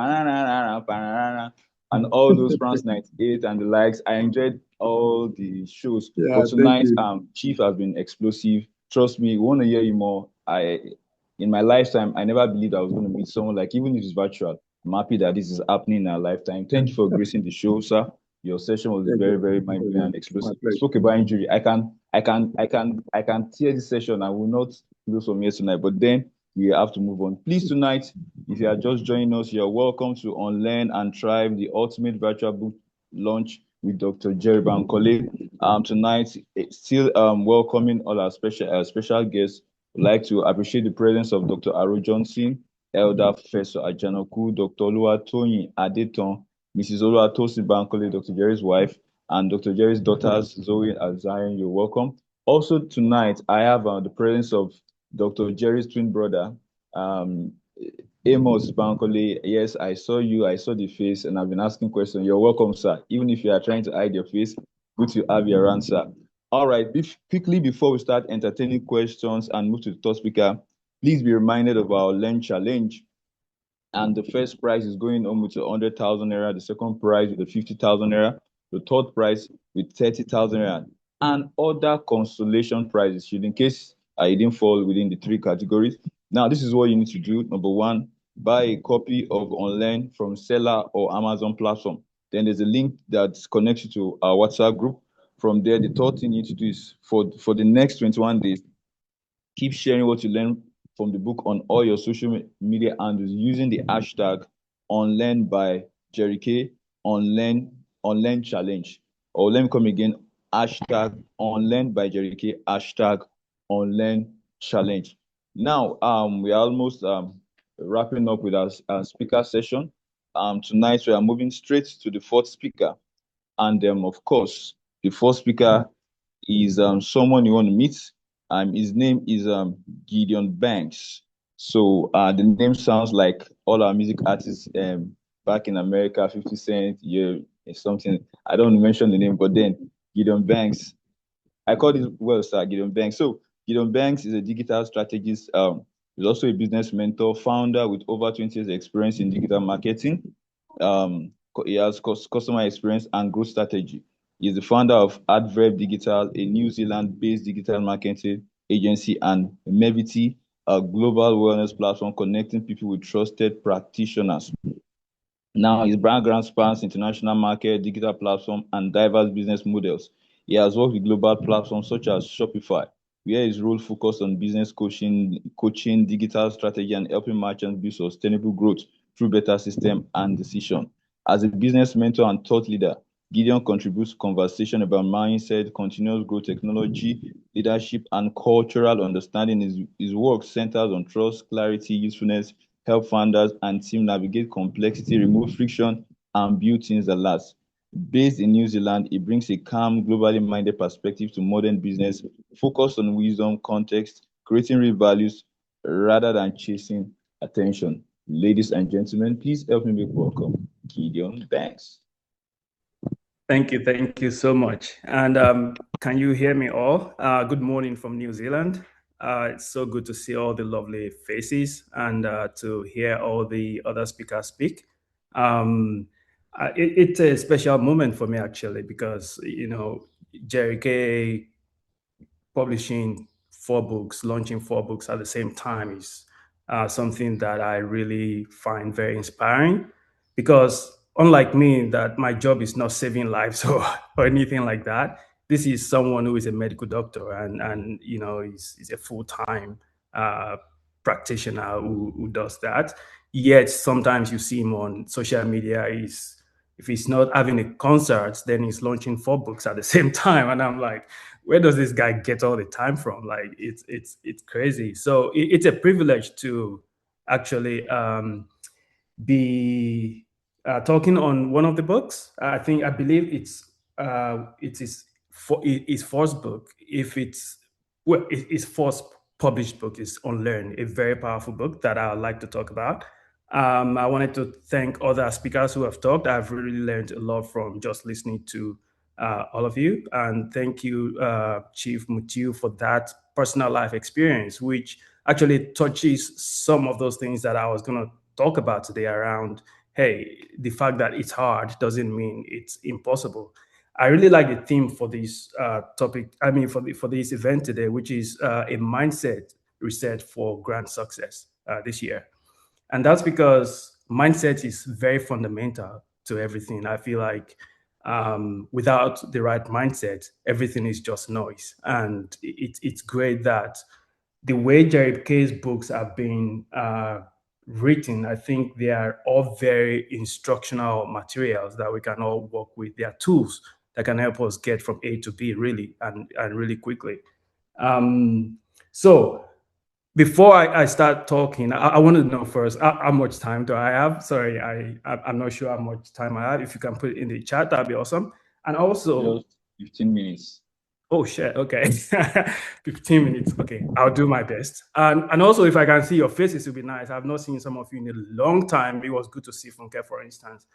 and all those France 98 and the likes. I enjoyed all the shows.
Yeah,
but tonight, Chief has been explosive. Trust me, we want to hear you more. In my lifetime, I never believed I was going to meet someone like, even if it's virtual. I'm happy that this is happening in our lifetime. Thank you for gracing the show, sir. Your session was very, very mind-blowing and explosive. Spoke about injury. I can tear this session. I will not do some here tonight, but then we have to move on. Please, tonight, if you are just joining us, you're welcome to UNLEARN and Thrive, the ultimate virtual book launch with Dr. Jerry Bankole. Tonight, still welcoming all our special guests. I'd like to appreciate the presence of Dr. Aro Johnson, Elder Professor Ajanaku, Dr. Oluwatoyin Adeton, Mrs. Oluwatosin Bankole, Dr. Jerry's wife, and Dr. Jerry's daughters, Zoe and Zion. You're welcome. Also tonight, I have the presence of Dr. Jerry's twin brother, Amos Bankole. Yes, I saw you. I saw the face, and I've been asking questions. You're welcome, sir. Even if you are trying to hide your face, good to have your answer. All right, quickly before we start entertaining questions and move to the third speaker, please be reminded of our LEARN challenge. And the first prize is going on with 100,000 naira, the second prize with 50,000 naira, the third prize with 30,000 naira, and other consolation prizes, should in case I didn't fall within the 3 categories. Now, this is what you need to do. Number 1, buy a copy of UNLEARN from Seller or Amazon platform. Then there's a link that connects you to our WhatsApp group. From there, the third thing you need to do is for the next 21 days, keep sharing what you learn from the book on all your social media handles using the hashtag UNLEARN by Jerry K, UNLEARN challenge. Or let me come again, hashtag UNLEARN by Jerry K, hashtag UNLEARN challenge. Now, we are almost wrapping up with our speaker session. Tonight, we are moving straight to the fourth speaker. And of course, the fourth speaker is someone you want to meet. His name is Gideon Banks. So the name sounds like all our music artists back in America, 50 Cent, yeah, something. I don't mention the name, but then Gideon Banks. I call this well, sir, Gideon Banks. So Gideon Banks is a digital strategist. He's also a business mentor, founder with over 20 years experience in digital marketing. He has customer experience and growth strategy. He's the founder of Adverb Digital, a New Zealand-based digital marketing agency, and Mevity, a global wellness platform connecting people with trusted practitioners. Now, his background spans international market, digital platform, and diverse business models. He has worked with global platforms such as Shopify, where his role focused on business coaching, digital strategy, and helping merchants build sustainable growth through better system and decision. As a business mentor and thought leader, Gideon contributes to conversation about mindset, continuous growth, technology, leadership, and cultural understanding. His work centers on trust, clarity, usefulness, help founders and team navigate complexity, remove friction, and build things that last. Based in New Zealand, it brings a calm, globally minded perspective to modern business, focused on wisdom, context, creating real values rather than chasing attention. Ladies and gentlemen, please help me make welcome Gideon Banks.
Thank you so much. And can you hear me all? Good morning from New Zealand. It's so good to see all the lovely faces and to hear all the other speakers speak. It's a special moment for me, actually, because, you know, Jerry K publishing 4 books, launching 4 books at the same time is something that I really find very inspiring, because unlike me, that my job is not saving lives or anything like that. This is someone who is a medical doctor and you know, is a full-time practitioner who does that. Yet sometimes you see him on social media, if he's not having a concert, then he's launching 4 books at the same time. And I'm like, where does this guy get all the time from? Like, it's crazy. So it's a privilege to actually be talking on one of the books. I believe it's his first book. If it's his first published book is UNLEARN, a very powerful book that I would like to talk about. I wanted to thank other speakers who have talked. I've really learned a lot from just listening to all of you. And thank you, Chief Mutiu, for that personal life experience, which actually touches some of those things that I was going to talk about today around, hey, the fact that it's hard doesn't mean it's impossible. I really like the theme for this topic, for this event today, which is a mindset reset for grand success this year. And that's because mindset is very fundamental to everything. I feel like without the right mindset, everything is just noise. And it's great that the way Jerry K's books have been written, I think they are all very instructional materials that we can all work with. They are tools that can help us get from A to B really and really quickly. So before I start talking, I want to know first, how much time do I have? Sorry, I'm not sure how much time I have. If you can put it in the chat, that'd be awesome. And also,
just 15 minutes.
Oh shit, okay. 15 minutes. Okay, I'll do my best. And also, if I can see your faces, it would be nice. I've not seen some of you in a long time. It was good to see Funke, for instance.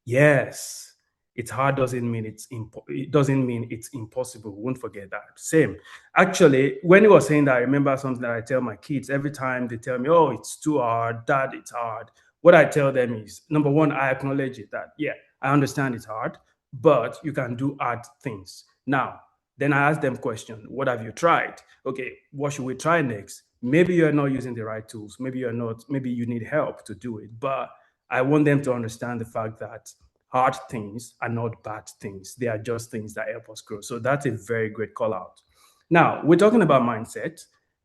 Yes, it's hard doesn't mean it doesn't mean it's impossible. Won't forget that. Same. Actually, when he was saying that, I remember something that I tell my kids every time they tell me, "Oh, it's too hard, Dad, it's hard." What I tell them is, number one, I acknowledge it, that yeah, I understand it's hard, but you can do hard things. Now, then I ask them question, what have you tried? Okay, what should we try next? Maybe you're not using the right tools. Maybe you're not, maybe you need help to do it. But I want them to understand the fact that hard things are not bad things. They are just things that help us grow. So that's a very great call out. Now, we're talking about mindset.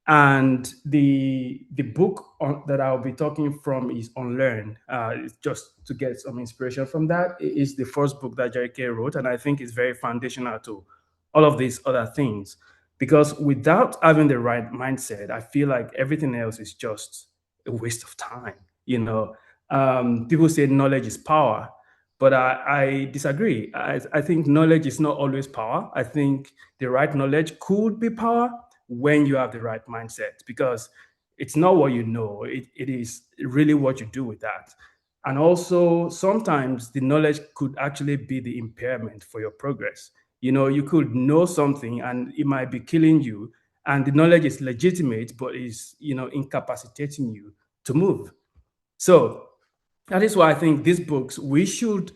And the book that I'll be talking from is UNLEARN. Just to get some inspiration from that, it is the first book that Jerry K wrote, and I think it's very foundational to all of these other things. Because without having the right mindset, I feel like everything else is just a waste of time. You know, people say knowledge is power, But I disagree. I think knowledge is not always power. I think the right knowledge could be power when you have the right mindset, because it's not what you know, it is really what you do with that. And also, sometimes the knowledge could actually be the impairment for your progress. You could know something and it might be killing you, and the knowledge is legitimate, but is incapacitating you to move. So that is why I think these books, we should,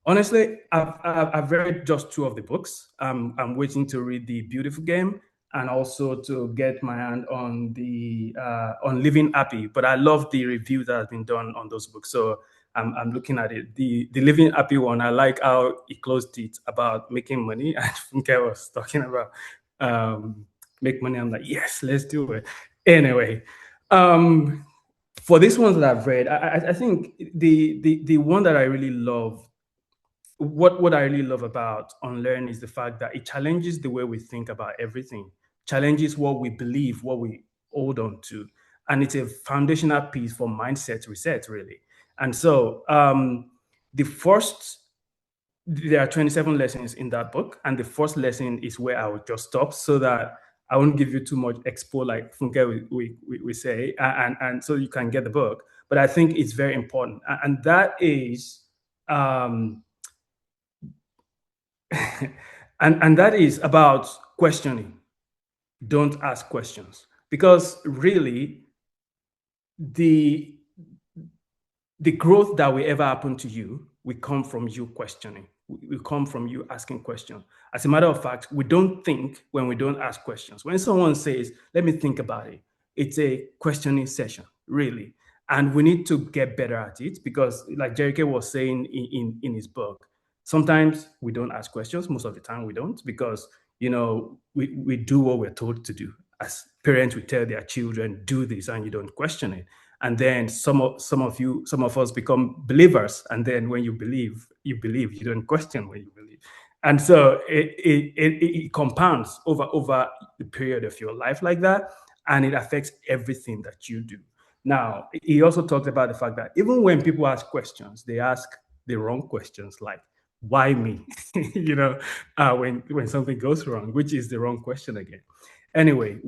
honestly, I've read just two of the books. I'm waiting to read The Beautiful Game and also to get my hand on the on Living Happy. But I love the review that has been done on those books. So I'm looking at it. The Living Happy one, I like how he closed it about making money. I think I was talking about make money. I'm like, yes, let's do it. Anyway, for these ones that I've read, I think the one that I really love, what I really love about Unlearn is the fact that it challenges the way we think about everything, challenges what we believe, what we hold on to, and it's a foundational piece for mindset reset, really. And so there are 27 lessons in that book, and the first lesson is where I would just stop so that I won't give you too much expo like Funke we say, and so you can get the book. But I think it's very important, and that is, and that is about questioning. Don't ask questions, because really, the growth that will ever happen to you will come from you questioning. Will come from you asking questions. As a matter of fact, we don't think when we don't ask questions. When someone says, let me think about it, it's a questioning session, really. And we need to get better at it, because like Jericho was saying in his book, sometimes we don't ask questions. Most of the time we don't, because we do what we're told to do. As parents, we tell their children, do this, and you don't question it. And then some of us become believers, and then when you believe, you don't question when you believe. And so it compounds over the period of your life like that, and it affects everything that you do. Now, he also talked about the fact that even when people ask questions, they ask the wrong questions, like, why me? When something goes wrong, which is the wrong question again. Anyway,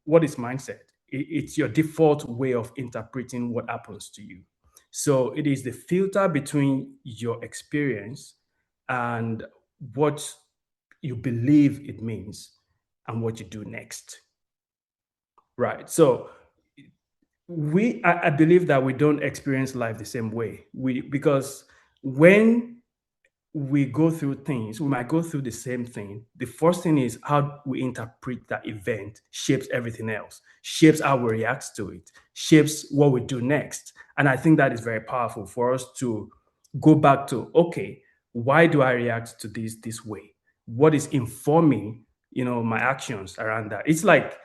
what is mindset? It's your default way of interpreting what happens to you. So it is the filter between your experience and what you believe it means and what you do next. Right. So I believe that we don't experience life the same way. Because when we go through things, we might go through the same thing. The first thing is how we interpret that event shapes everything else, shapes how we react to it, shapes what we do next. And I think that is very powerful for us to go back to, okay, why do I react to this way? What is informing, my actions around that? It's like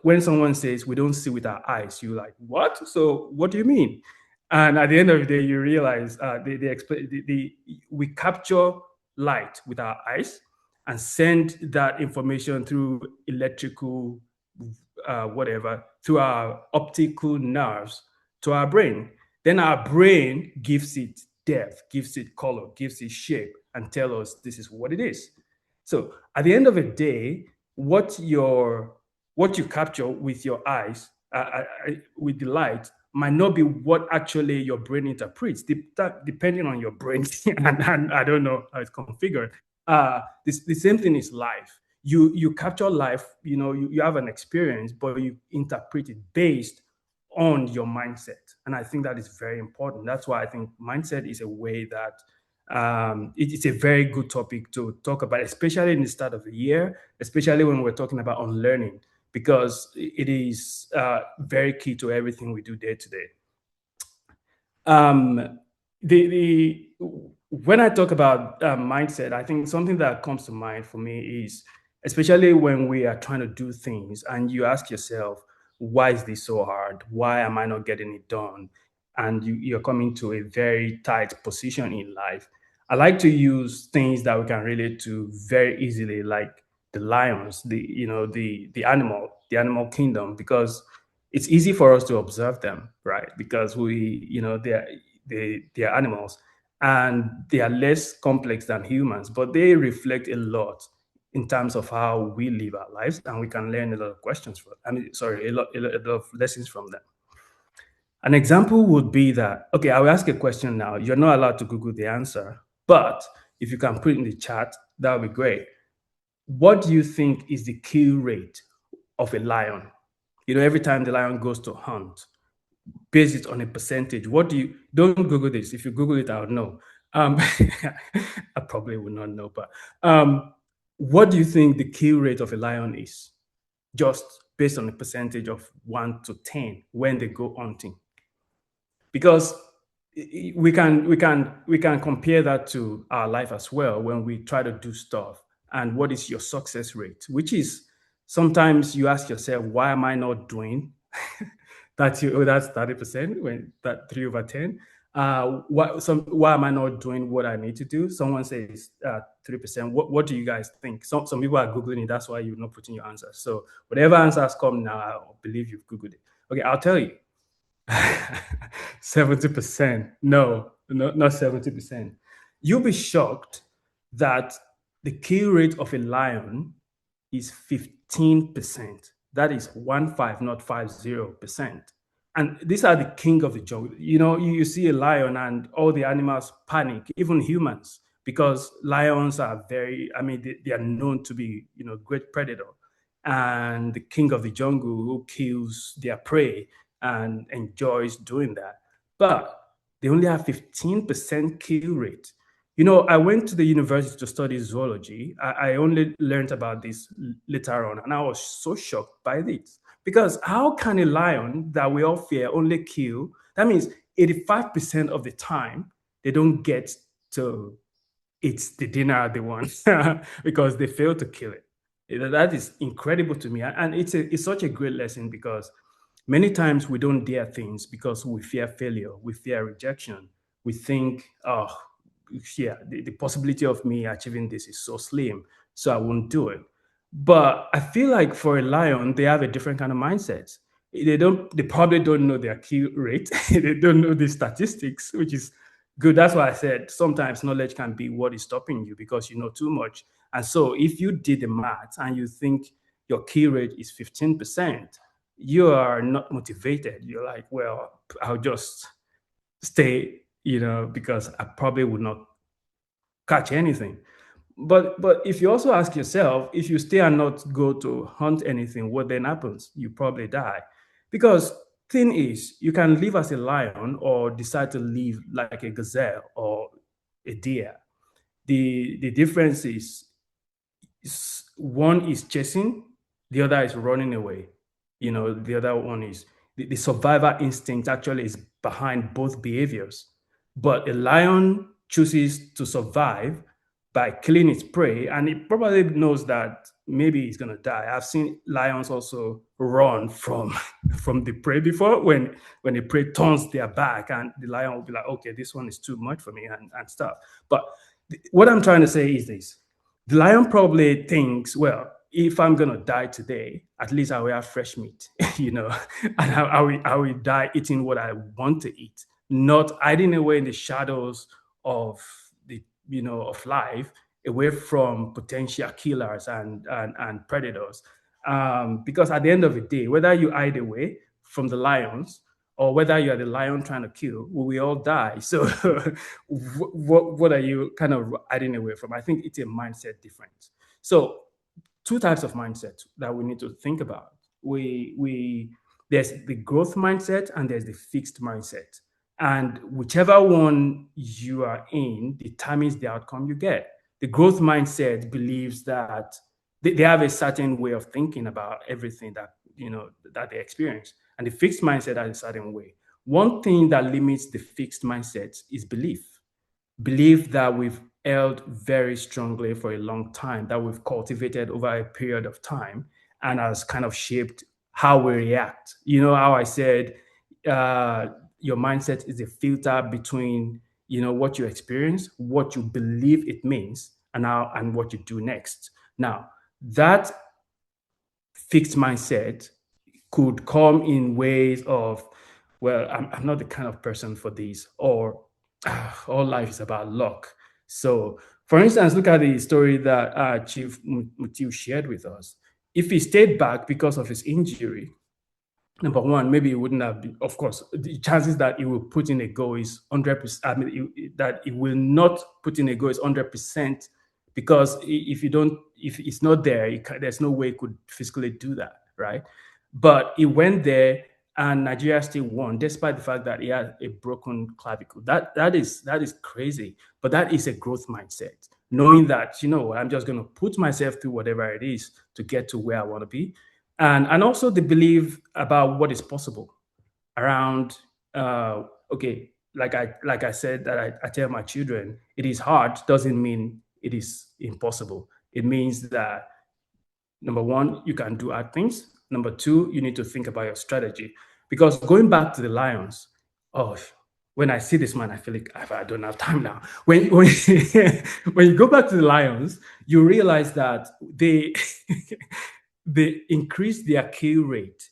when someone says we don't see with our eyes, you're like, what? So what do you mean? And at the end of the day, you realize we capture light with our eyes and send that information through electrical, through our optical nerves to our brain. Then our brain gives it depth, gives it color, gives it shape, and tell us this is what it is. So at the end of the day, what you capture with your eyes, with the light, might not be what actually your brain interprets, depending on your brain. and I don't know how it's configured. The same thing is life. You capture life, you have an experience, but you interpret it based on your mindset. And I think that is very important. That's why I think mindset is a way that it's a very good topic to talk about, especially in the start of the year, especially when we're talking about unlearning, because it is very key to everything we do day to day. When I talk about mindset, I think something that comes to mind for me is, especially when we are trying to do things and you ask yourself, why is this so hard? Why am I not getting it done? And you're coming to a very tight position in life. I like to use things that we can relate to very easily, like the lions, the animal kingdom, because it's easy for us to observe them, right? Because they're animals. and they are less complex than humans, but they reflect a lot in terms of how we live our lives, and we can learn a lot of a lot of lessons from them. An example would be that, okay, I will ask a question now. You're not allowed to Google the answer, but if you can put it in the chat, that would be great. What do you think is the kill rate of a lion? You know, every time the lion goes to hunt, base it on a percentage. Don't Google this. If you Google it, I would know. I probably would not know, but what do you think the kill rate of a lion is? Just based on a percentage of 1 to 10 when they go hunting. Because we can compare that to our life as well when we try to do stuff. And what is your success rate? Which is sometimes you ask yourself, why am I not doing that's 30% when that 3 over 10. Why am I not doing what I need to do? Someone says 3%. What do you guys think? Some people are Googling it. That's why you're not putting your answers. So whatever answers come now, I believe you've Googled it. Okay, I'll tell you. 70%. No, not 70%. You'll be shocked that the kill rate of a lion is 15%. That is 15, not 50%. And these are the king of the jungle. You know, you see a lion and all the animals panic, even humans, because lions are they are known to be, great predator and the king of the jungle who kills their prey and enjoys doing that. But they only have 15% kill rate. You know, I went to the university to study zoology. I only learned about this later on, and I was so shocked by this. Because how can a lion that we all fear only kill? That means 85% of the time, they don't get to eat the dinner they want because they fail to kill it. That is incredible to me. And it's such a great lesson because many times we don't dare things because we fear failure, we fear rejection. We think, oh, yeah, the possibility of me achieving this is so slim, so I won't do it. But I feel like for a lion, they have a different kind of mindset. They probably don't know their kill rate. They don't know the statistics, which is good. That's why I said sometimes knowledge can be what is stopping you because you know too much. And so if you did the math and you think your kill rate is 15%, you are not motivated. You're like, well, I'll just stay, because I probably would not catch anything. But if you also ask yourself, if you stay and not go to hunt anything, what then happens? You probably die. Because thing is, you can live as a lion or decide to live like a gazelle or a deer. The difference is one is chasing, the other is running away. The other one is the survivor instinct actually is behind both behaviors. But a lion chooses to survive by killing its prey, and it probably knows that maybe it's going to die. I've seen lions also run from the prey before when the prey turns their back and the lion will be like, okay, this one is too much for me and stuff. But what I'm trying to say is this. The lion probably thinks, well, if I'm going to die today, at least I will have fresh meat, and I will die eating what I want to eat, not hiding away in the shadows of of life, away from potential killers and predators. Because at the end of the day, whether you hide away from the lions or whether you are the lion trying to kill, we all die. So what are you kind of hiding away from? I think it's a mindset difference. So two types of mindset that we need to think about. There's the growth mindset and there's the fixed mindset. And whichever one you are in determines the outcome you get. The growth mindset believes that they have a certain way of thinking about everything that that they experience. And the fixed mindset has a certain way. One thing that limits the fixed mindset is belief. Belief that we've held very strongly for a long time, that we've cultivated over a period of time and has kind of shaped how we react. You know how I said your mindset is a filter between what you experience, what you believe it means, and what you do next. Now, that fixed mindset could come in ways of, well, I'm not the kind of person for this, or all life is about luck. So, for instance, look at the story that Chief Mutiu shared with us. If he stayed back because of his injury, number one, maybe it wouldn't have been, of course, the chances that he will put in a goal is 100%. I mean, that he will not put in a goal is 100%, because if it's not there, there's no way he could physically do that, right? But he went there and Nigeria still won, despite the fact that he had a broken clavicle. That is crazy, but that is a growth mindset. Knowing that, I'm just going to put myself through whatever it is to get to where I want to be. And also the belief about what is possible around, okay, like I said, that I tell my children, it is hard doesn't mean it is impossible. It means that, number one, you can do hard things. Number two, you need to think about your strategy. Because going back to the Lions, when I see this man, I feel like I don't have time now. When when you go back to the Lions, you realize that they they increased their kill rate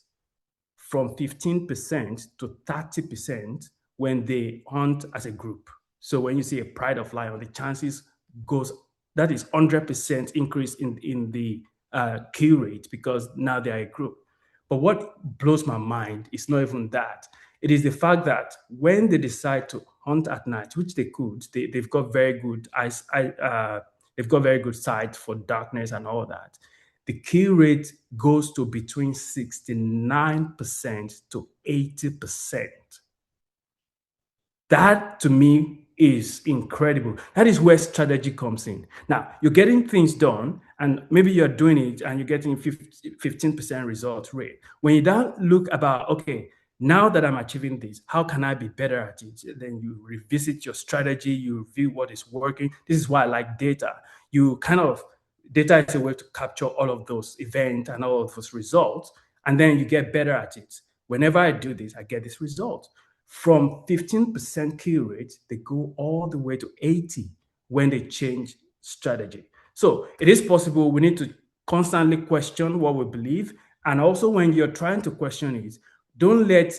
from 15% to 30% when they hunt as a group. So when you see a pride of lion, the chances goes, that is 100% increase in the kill rate, because now they are a group. But what blows my mind is not even that. It is the fact that when they decide to hunt at night, which they could, they've got very good eyes, they've got very good sight for darkness and all that. The kill rate goes to between 69% to 80%. That, to me, is incredible. That is where strategy comes in. Now, you're getting things done, and maybe you're doing it and you're getting 15% result rate. When you don't look about, okay, now that I'm achieving this, how can I be better at it? Then you revisit your strategy, you review what is working. This is why I like data. Data is a way to capture all of those events and all of those results, and then you get better at it. Whenever I do this, I get this result. From 15% kill rate, they go all the way to 80 when they change strategy. So it is possible. We need to constantly question what we believe. And also, when you're trying to question it, don't let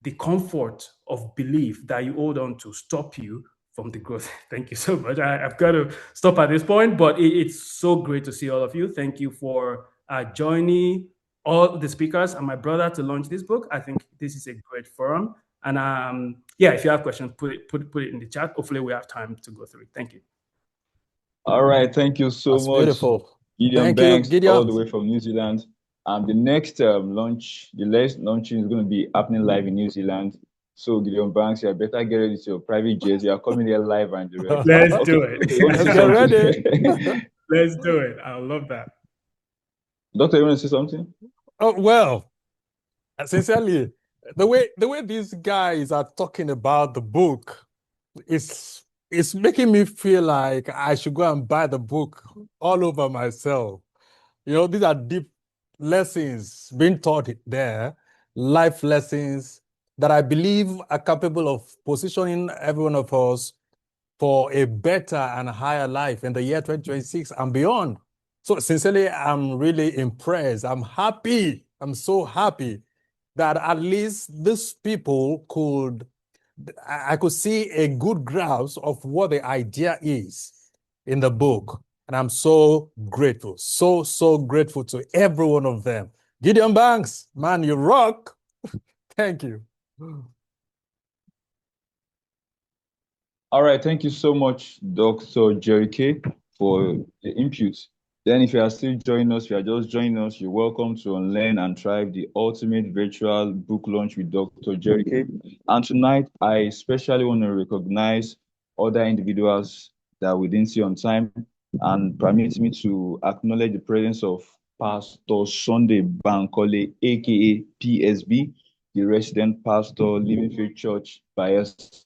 the comfort of belief that you hold on to stop you from the growth. Thank you so much. I've got to stop at this point, but it's so great to see all of you. Thank you for joining all the speakers and my brother to launch this book. I think this is a great forum. And yeah, if you have questions, put it in the chat. Hopefully we have time to go through it. Thank you.
All right, thank you so
That's
much.
Beautiful.
Gideon
Thank
Banks,
you, Gideon.
all the way from New Zealand. The next launch, the next launching is going to be happening live in New Zealand. So Gideon Banks, you better get ready to your private jets. You are coming here live and direct.
Let's do it.
Okay, you want to
Let's
say
get
something?
ready.
Let's do it. I love that.
Doctor, you want to say something?
Oh, well, sincerely, the way these guys are talking about the book is making me feel like I should go and buy the book all over myself. These are deep lessons being taught there, life lessons that I believe are capable of positioning every one of us for a better and higher life in the year 2026 and beyond. So sincerely, I'm really impressed. I'm happy. I'm so happy that at least these people I could see a good grasp of what the idea is in the book. And I'm so grateful, so grateful to every one of them. Gideon Banks, man, you rock. Thank you.
All right, thank you so much, Dr. Jerry K, for the input. Then if you are still joining us, if you are just joining us, you're welcome to Unlearn and Thrive, the ultimate virtual book launch with Dr. Jerry K. And tonight, I especially want to recognize other individuals that we didn't see on time, and permit me to acknowledge the presence of Pastor Sunday Bankole, aka PSB, the resident pastor, Living Faith Church, Bayelsa.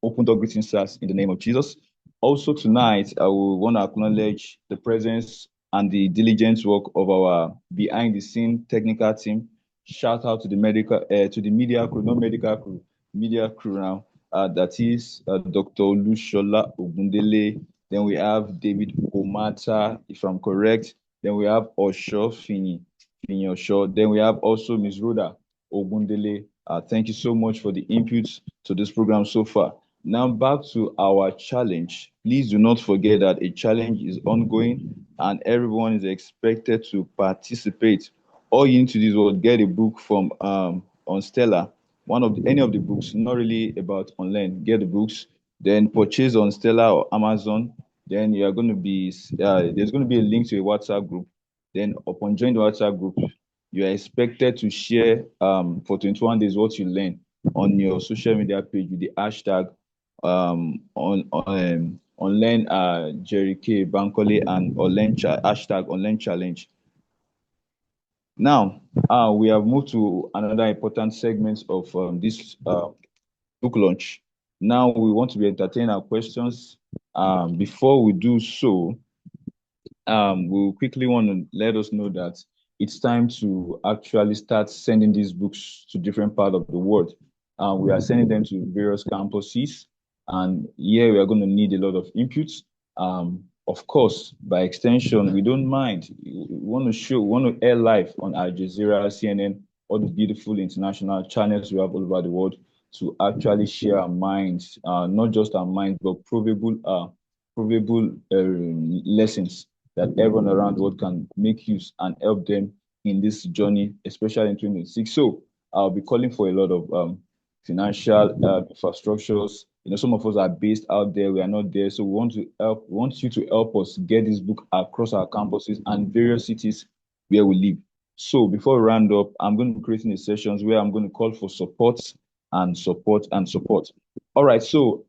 Open door greetings, sirs, in the name of Jesus. Also tonight, I will want to acknowledge the presence and the diligent work of our behind-the-scene technical team. Shout out to the media crew, not medical crew, media crew now. That is Dr. Lushola Ogundele. Then we have David Omata, if I'm correct. Then we have Osho Fini Osho. Then we have also Ms. Rhoda Ogundele. Thank you so much for the inputs to this program so far. Now back to our challenge. Please do not forget that a challenge is ongoing and everyone is expected to participate. All you need to do is get a book from on Stella, any of the books, not really about online. Get the books, then purchase on Stella or Amazon. Then you are going to be there's going to be a link to a WhatsApp group. Then upon joining the WhatsApp group, you are expected to share for 21 days what you learn on your social media page with the hashtag unlearn Jerry K Bankole and hashtag unlearn challenge. Now, we have moved to another important segment of this book launch. Now we want to be entertaining our questions. Before we do so, we quickly want to let us know that it's time to actually start sending these books to different parts of the world. We are sending them to various campuses, and here we are going to need a lot of inputs. Of course, by extension, we don't mind. We want to air live on Al Jazeera, CNN, all the beautiful international channels we have all over the world to actually share our minds, not just our minds, but provable lessons that everyone around the world can make use and help them in this journey, especially in 2026. So I'll be calling for a lot of financial infrastructures. Some of us are based out there, we are not there. So we want you to help us get this book across our campuses and various cities where we live. So before we round up, I'm going to be creating the sessions where I'm going to call for support and support and support. All right, so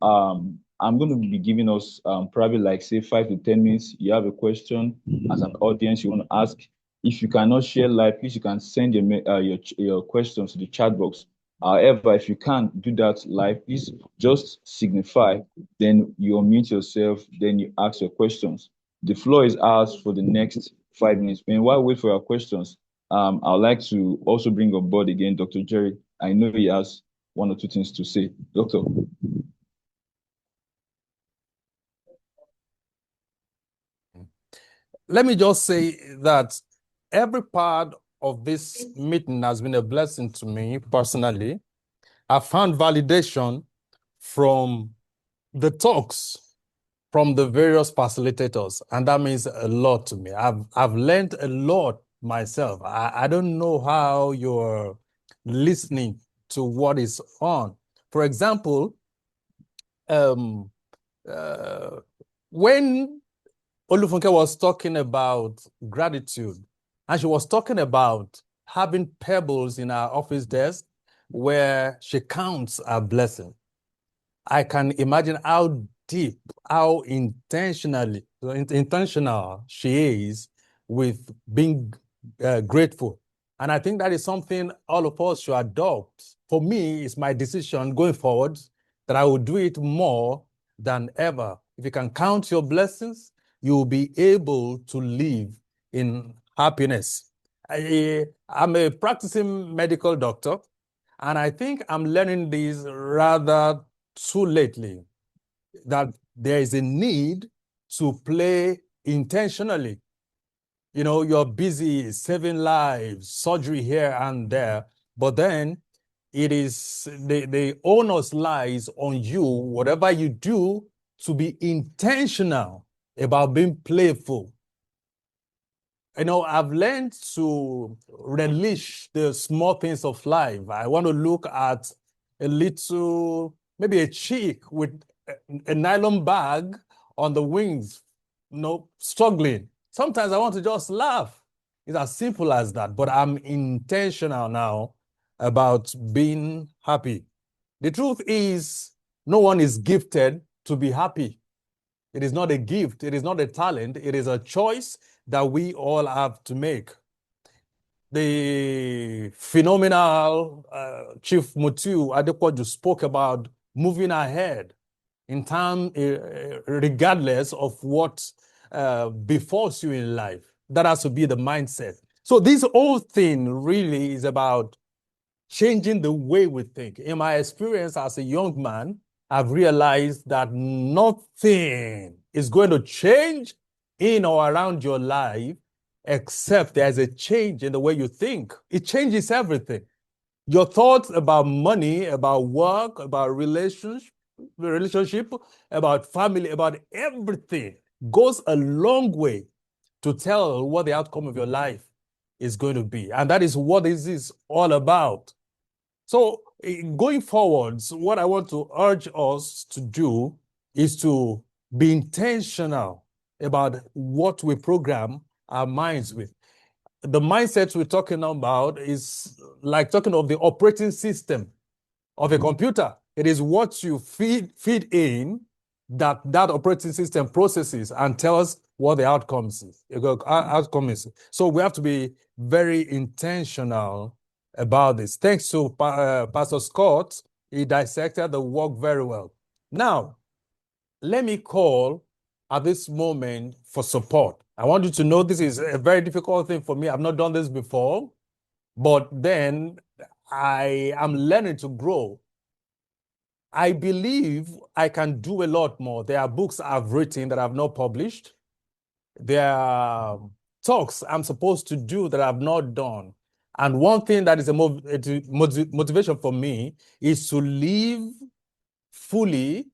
I'm going to be giving us probably like say 5 to 10 minutes. You have a question as an audience you want to ask. If you cannot share live, please you can send your questions to the chat box. However, if you can't do that live, please just signify. Then you unmute yourself. Then you ask your questions. The floor is ours for the next 5 minutes. And while we wait for your questions, I'd like to also bring on board again Dr. Jerry. I know he has 1 or 2 things to say. Doctor.
Let me just say that every part of this meeting has been a blessing to me personally. I found validation from the talks from the various facilitators, and that means a lot to me. I've learned a lot myself. I don't know how you're listening to what is on. For example, when Olufunke was talking about gratitude, and she was talking about having pebbles in her office desk where she counts her blessing. I can imagine how deep, how intentional she is with being grateful. And I think that is something all of us should adopt. For me, it's my decision going forward that I will do it more than ever. If you can count your blessings, you will be able to live in happiness. I'm a practicing medical doctor, and I think I'm learning this rather too lately, that there is a need to play intentionally. You're busy saving lives, surgery here and there, but then it is the onus lies on you, whatever you do, to be intentional about being playful. I've learned to relish the small things of life. I want to look at a little, maybe a chick with a nylon bag on the wings, struggling. Sometimes I want to just laugh. It's as simple as that, but I'm intentional now about being happy. The truth is, no one is gifted to be happy. It is not a gift. It is not a talent. It is a choice that we all have to make. The phenomenal Chief Mutiu Adepoju spoke about moving ahead in time, regardless of what befalls you in life. That has to be the mindset. So this whole thing really is about changing the way we think. In my experience as a young man, I've realized that nothing is going to change in or around your life except there's a change in the way you think. It changes everything. Your thoughts about money, about work, about relationship, about family, about everything goes a long way to tell what the outcome of your life is going to be. And that is what this is all about. So going forwards, what I want to urge us to do is to be intentional about what we program our minds with. The mindset we're talking about is like talking of the operating system of a computer. It is what you feed in that operating system processes and tells what the outcome is. So we have to be very intentional about this. Thanks to Pastor Scott, he dissected the work very well. Now, let me call at this moment for support. I want you to know this is a very difficult thing for me. I've not done this before, but then I am learning to grow. I believe I can do a lot more. There are books I've written that I've not published. There are talks I'm supposed to do that I've not done. And one thing that is a motivation for me is to live fully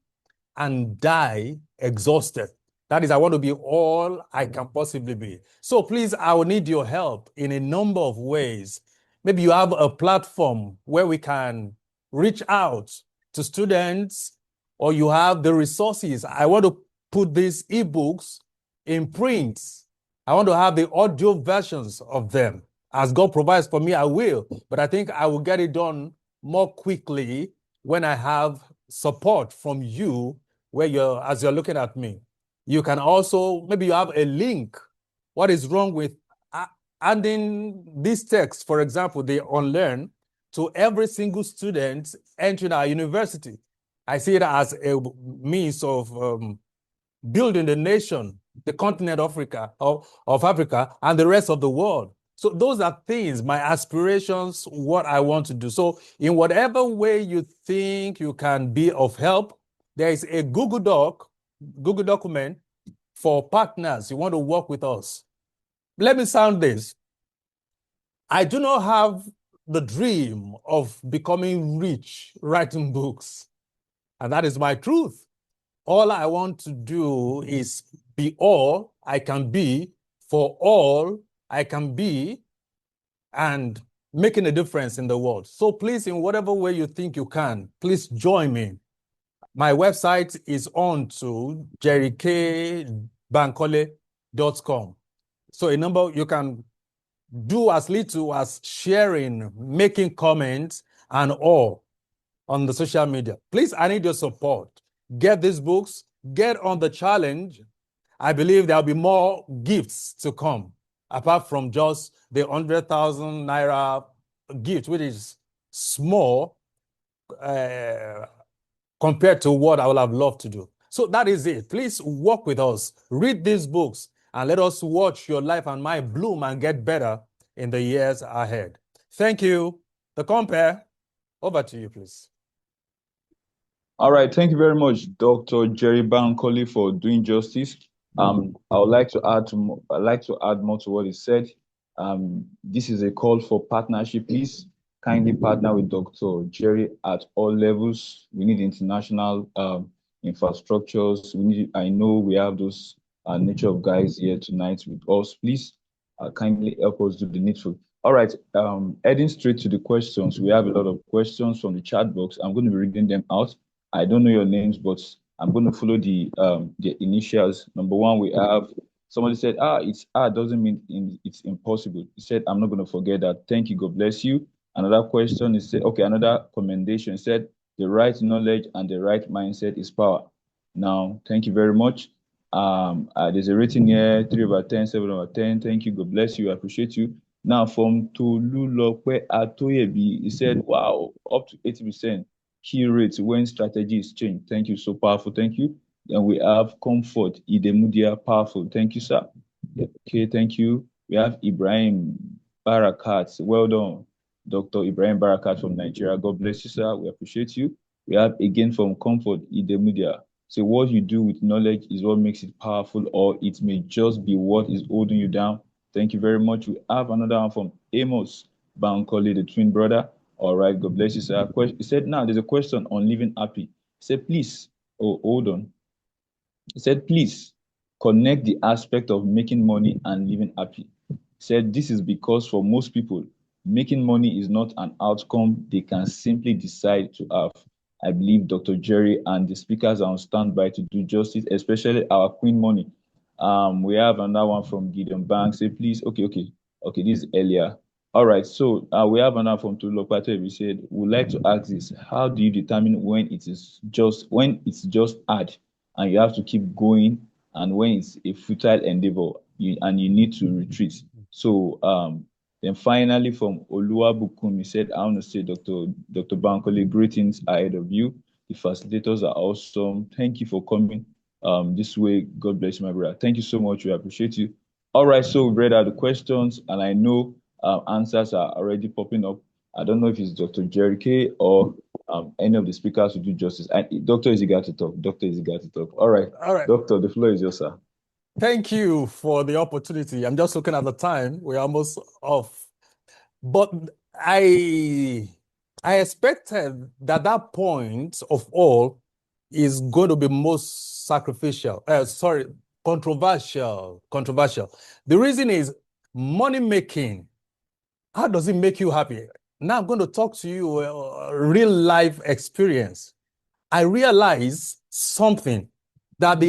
and die exhausted. That is, I want to be all I can possibly be. So please, I will need your help in a number of ways. Maybe you have a platform where we can reach out to students, or you have the resources. I want to put these ebooks in print. I want to have the audio versions of them. As God provides for me, I will. But I think I will get it done more quickly when I have support from you as you're looking at me. You can also, maybe you have a link. What is wrong with adding this text, for example, the UNLEARN, to every single student entering our university? I see it as a means of building the nation, the continent of Africa, and the rest of the world. So those are things, my aspirations, what I want to do. So in whatever way you think you can be of help, there is a Google document for partners. You want to work with us. Let me sound this. I do not have the dream of becoming rich writing books. And that is my truth. All I want to do is be all I can be for all I can be and making a difference in the world. So please, in whatever way you think you can, please join me. My website is on to jerryk.bankole.com. So you can do as little as sharing, making comments, and all on the social media. Please, I need your support. Get these books, get on the challenge. I believe there'll be more gifts to come, apart from just the 100,000 naira gift, which is small compared to what I would have loved to do. So that is it. Please work with us, read these books, and let us watch your life and mine bloom and get better in the years ahead. Thank you. The compere, over to you, please.
All right, thank you very much, Dr. Jerry Bankole, for doing justice. I would like to add more to what he said. This is a call for partnership. Please kindly partner with Dr. Jerry at all levels. We need international infrastructures. I know we have those nature of guys here tonight with us. Please kindly help us do the needful. All right, heading straight to the questions. We have a lot of questions from the chat box. I'm going to be reading them out. I don't know your names, but I'm going to follow the initials. Number one, we have somebody said, it's doesn't mean it's impossible. He said, I'm not going to forget that. Thank you. God bless you. Another question is said, okay, another commendation said, the right knowledge and the right mindset is power. Now, thank you very much. There's a rating here, 3/10, 7/10. Thank you. God bless you. I appreciate you. Now, from Tolulope Atoyebi, he said, wow, up to 80%. Key rates when strategies change. Thank you. So powerful. Thank you. Then we have Comfort Idemudia, powerful. Thank you, sir. Okay, thank you. We have Ibrahim Barakat. Well done, Dr. Ibrahim Barakat from Nigeria. God bless you, sir. We appreciate you. We have again from Comfort Idemudia. So what you do with knowledge is what makes it powerful, or it may just be what is holding you down. Thank you very much. We have another one from Amos Bankole, the twin brother. All right, God bless you, sir. He said, now there's a question on living happy. He said, please, oh, hold on. He said, please connect the aspect of making money and living happy. He said, this is because for most people, making money is not an outcome they can simply decide to have. I believe Dr. Jerry and the speakers are on standby to do justice, especially our Queen Money. We have another one from Gideon Banks. Say, please, okay, this is earlier. All right, so we have another from Tulopato. We said, we'd like to ask this: how do you determine when it's just hard and you have to keep going, and when it's a futile endeavor and you need to retreat? So then finally from Oluwabukum, he said, I want to say, Dr. Bankole, greetings ahead of you. The facilitators are awesome. Thank you for coming this way. God bless you, my brother. Thank you so much. We appreciate you. All right, so we've read out the questions, and I know answers are already popping up. I don't know if it's Dr. Jerry K or any of the speakers who do justice. Doctor is eager to talk. Doctor is eager to talk. All right. Doctor, the floor is yours, sir.
Thank you for the opportunity. I'm just looking at the time. We're almost off. But I expected that point of all is going to be most controversial. The reason is money making. How does it make you happy? Now I'm going to talk to you a real life experience. I realized something that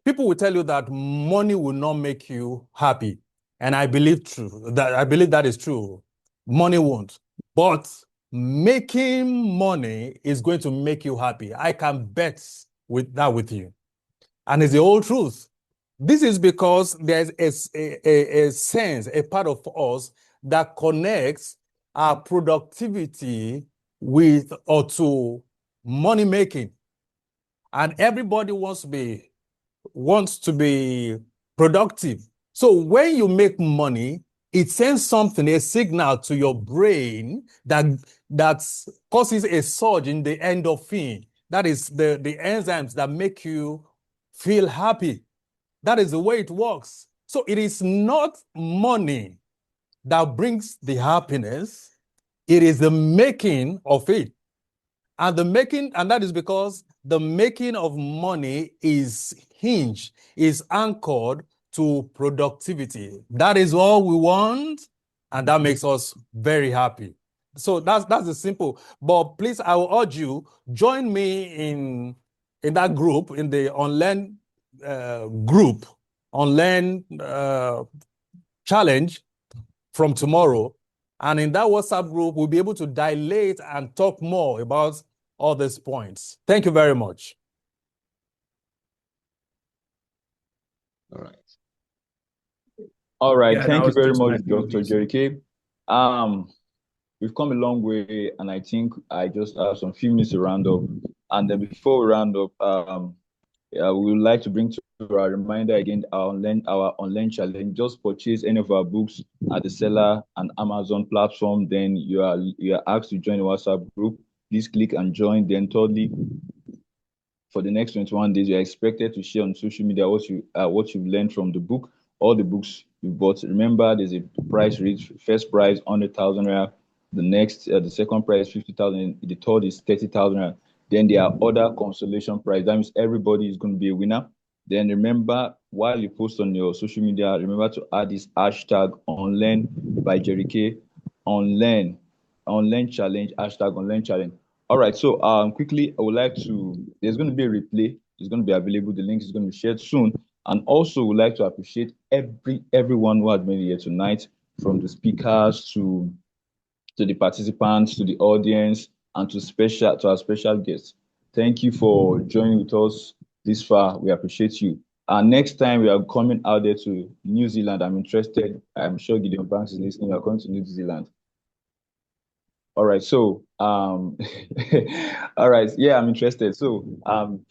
people will tell you that money will not make you happy. And I believe that is true. Money won't. But making money is going to make you happy. I can bet with you. And it's the whole truth. This is because there's a sense, a part of us that connects our productivity with or to money making. And everybody wants to be productive. So when you make money, it sends something, a signal to your brain that causes a surge in the endorphin. That is the enzymes that make you feel happy. That is the way it works. So it is not money that brings the happiness. It is the making of it. And that is because the making of money is anchored to productivity. That is all we want, and that makes us very happy. So that's the simple. But please, I will urge you, join me in that group, in the UNLEARN group, UNLEARN challenge from tomorrow. And in that WhatsApp group, we'll be able to dilate and talk more about all these points. Thank you very much.
All right.
All right.
Yeah,
Thank you very much,
my
Dr. Jerry K. We've come a long way, and I think I just have some few minutes to round up. And then before we round up, we would like to bring to our reminder again our online challenge. Just purchase any of our books at the seller and Amazon platform. Then you are asked to join the WhatsApp group. Please click and join. Then thirdly, for the next 21 days, you are expected to share on social media what you've learned from the book, all the books you bought. Remember, there's a price reach. First prize 100,000 naira. The second prize 50,000. The third is 30,000 naira. Then there are other consolation prize. That means everybody is going to be a winner. Then remember, while you post on your social media, remember to add this hashtag UNLEARN by Jerry K. UNLEARN challenge, hashtag UNLEARN challenge. All right, so quickly, I would like there's going to be a replay. It's going to be available. The link is going to be shared soon. And also, we'd like to appreciate everyone who has been here tonight, from the speakers to the participants, to the audience, and to our special guests. Thank you for joining with us this far. We appreciate you. Next time we are coming out there to New Zealand. I'm interested. I'm sure Gideon Banks is listening. We are going to New Zealand. All right. So, all right. Yeah, I'm interested. So,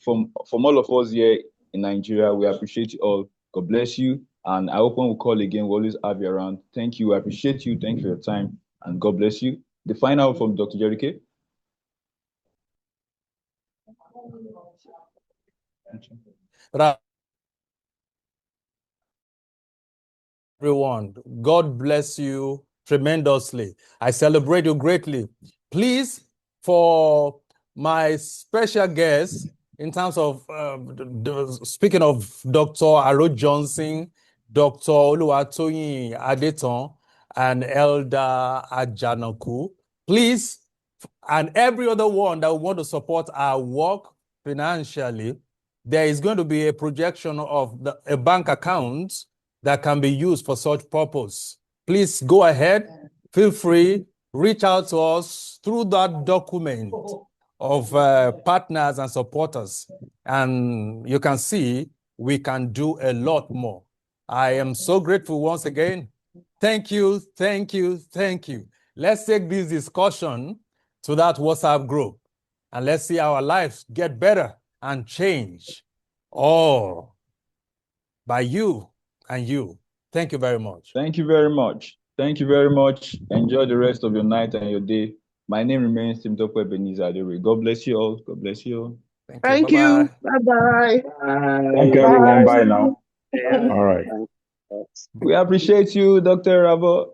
from all of us here in Nigeria, we appreciate you all. God bless you. And I hope when we call again, we'll always have you around. Thank you. I appreciate you. Thank you for your time. And God bless you. The final from Dr. Jerry K.
Everyone, God bless you tremendously. I celebrate you greatly. Please, for my special guest, in terms of speaking of Dr. Aro Johnson, Dr. Oluwatoyin Adeton, and Elder Ajanaku, please, and every other one that want to support our work financially, there is going to be a projection of a bank account that can be used for such purpose. Please go ahead, feel free, reach out to us through that document of partners and supporters. And you can see we can do a lot more. I am so grateful once again. Thank you, thank you, thank you. Let's take this discussion to that WhatsApp group and let's see our lives get better and change all by you and you. Thank you very much.
Thank you very much. Thank you very much. Enjoy the rest of your night and your day. My name remains Tim Dr. Ebenezer Adewe. God bless you all. God bless you all.
Thank you. Bye-bye.
Thank you, everyone. Bye now.
Yeah.
All right. We appreciate you, Dr. Rabo.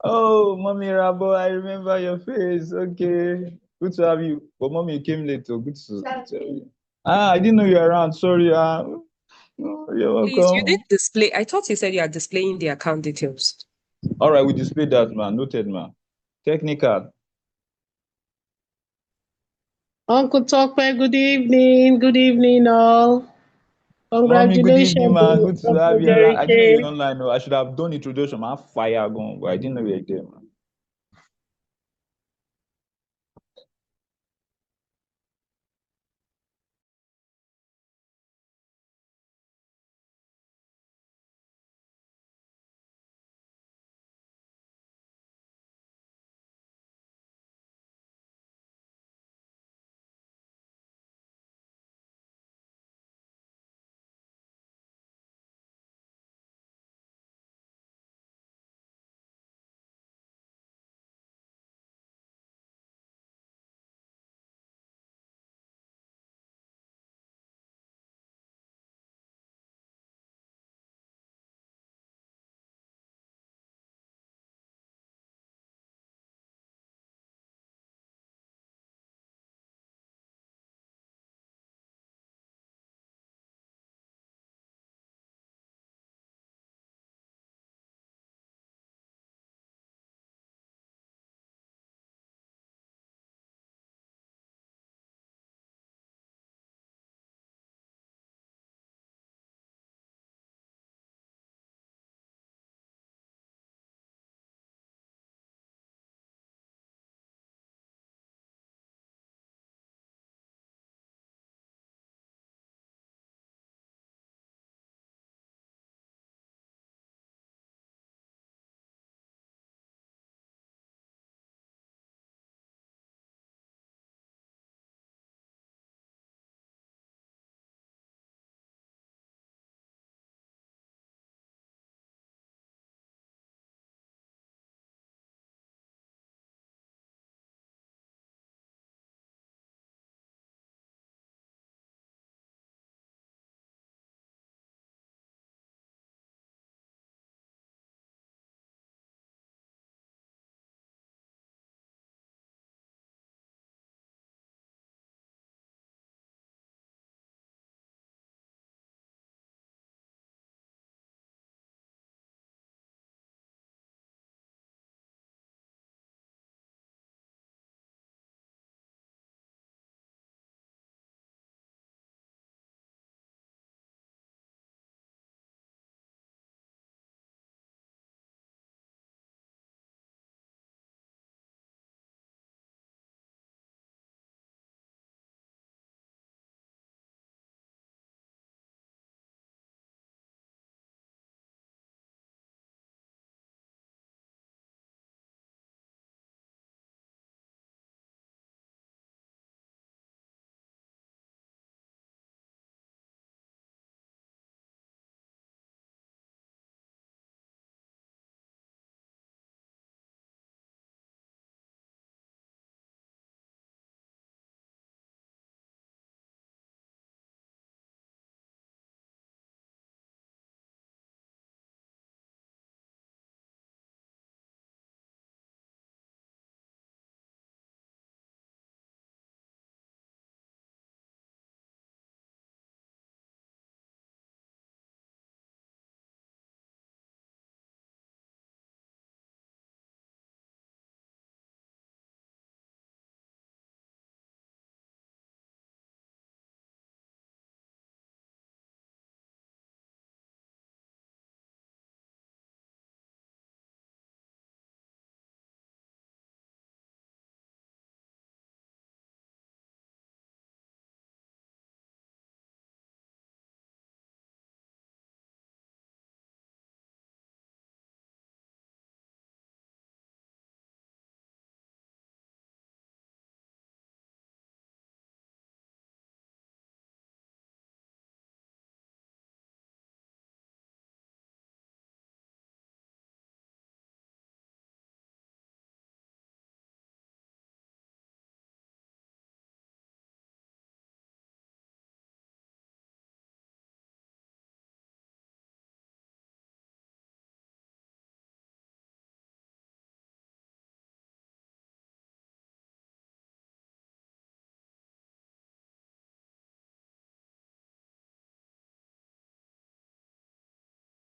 Oh, Mommy Rabo, I remember your face. Okay. Good to have you. But Mommy, you came late. So good to have you. I didn't know you were around. Sorry. You're welcome.
Please, you did display. I thought you said you are displaying the account details.
All right, we displayed that, man. Noted, man. Technical.
Uncle Tope, good evening. Good evening, all.
Mommy, good
Congratulations.
evening, man. Good to have you around. I didn't know
Dereke.
you were online. No, I should have done introduction, man. Fire going, but I didn't know you were there, man.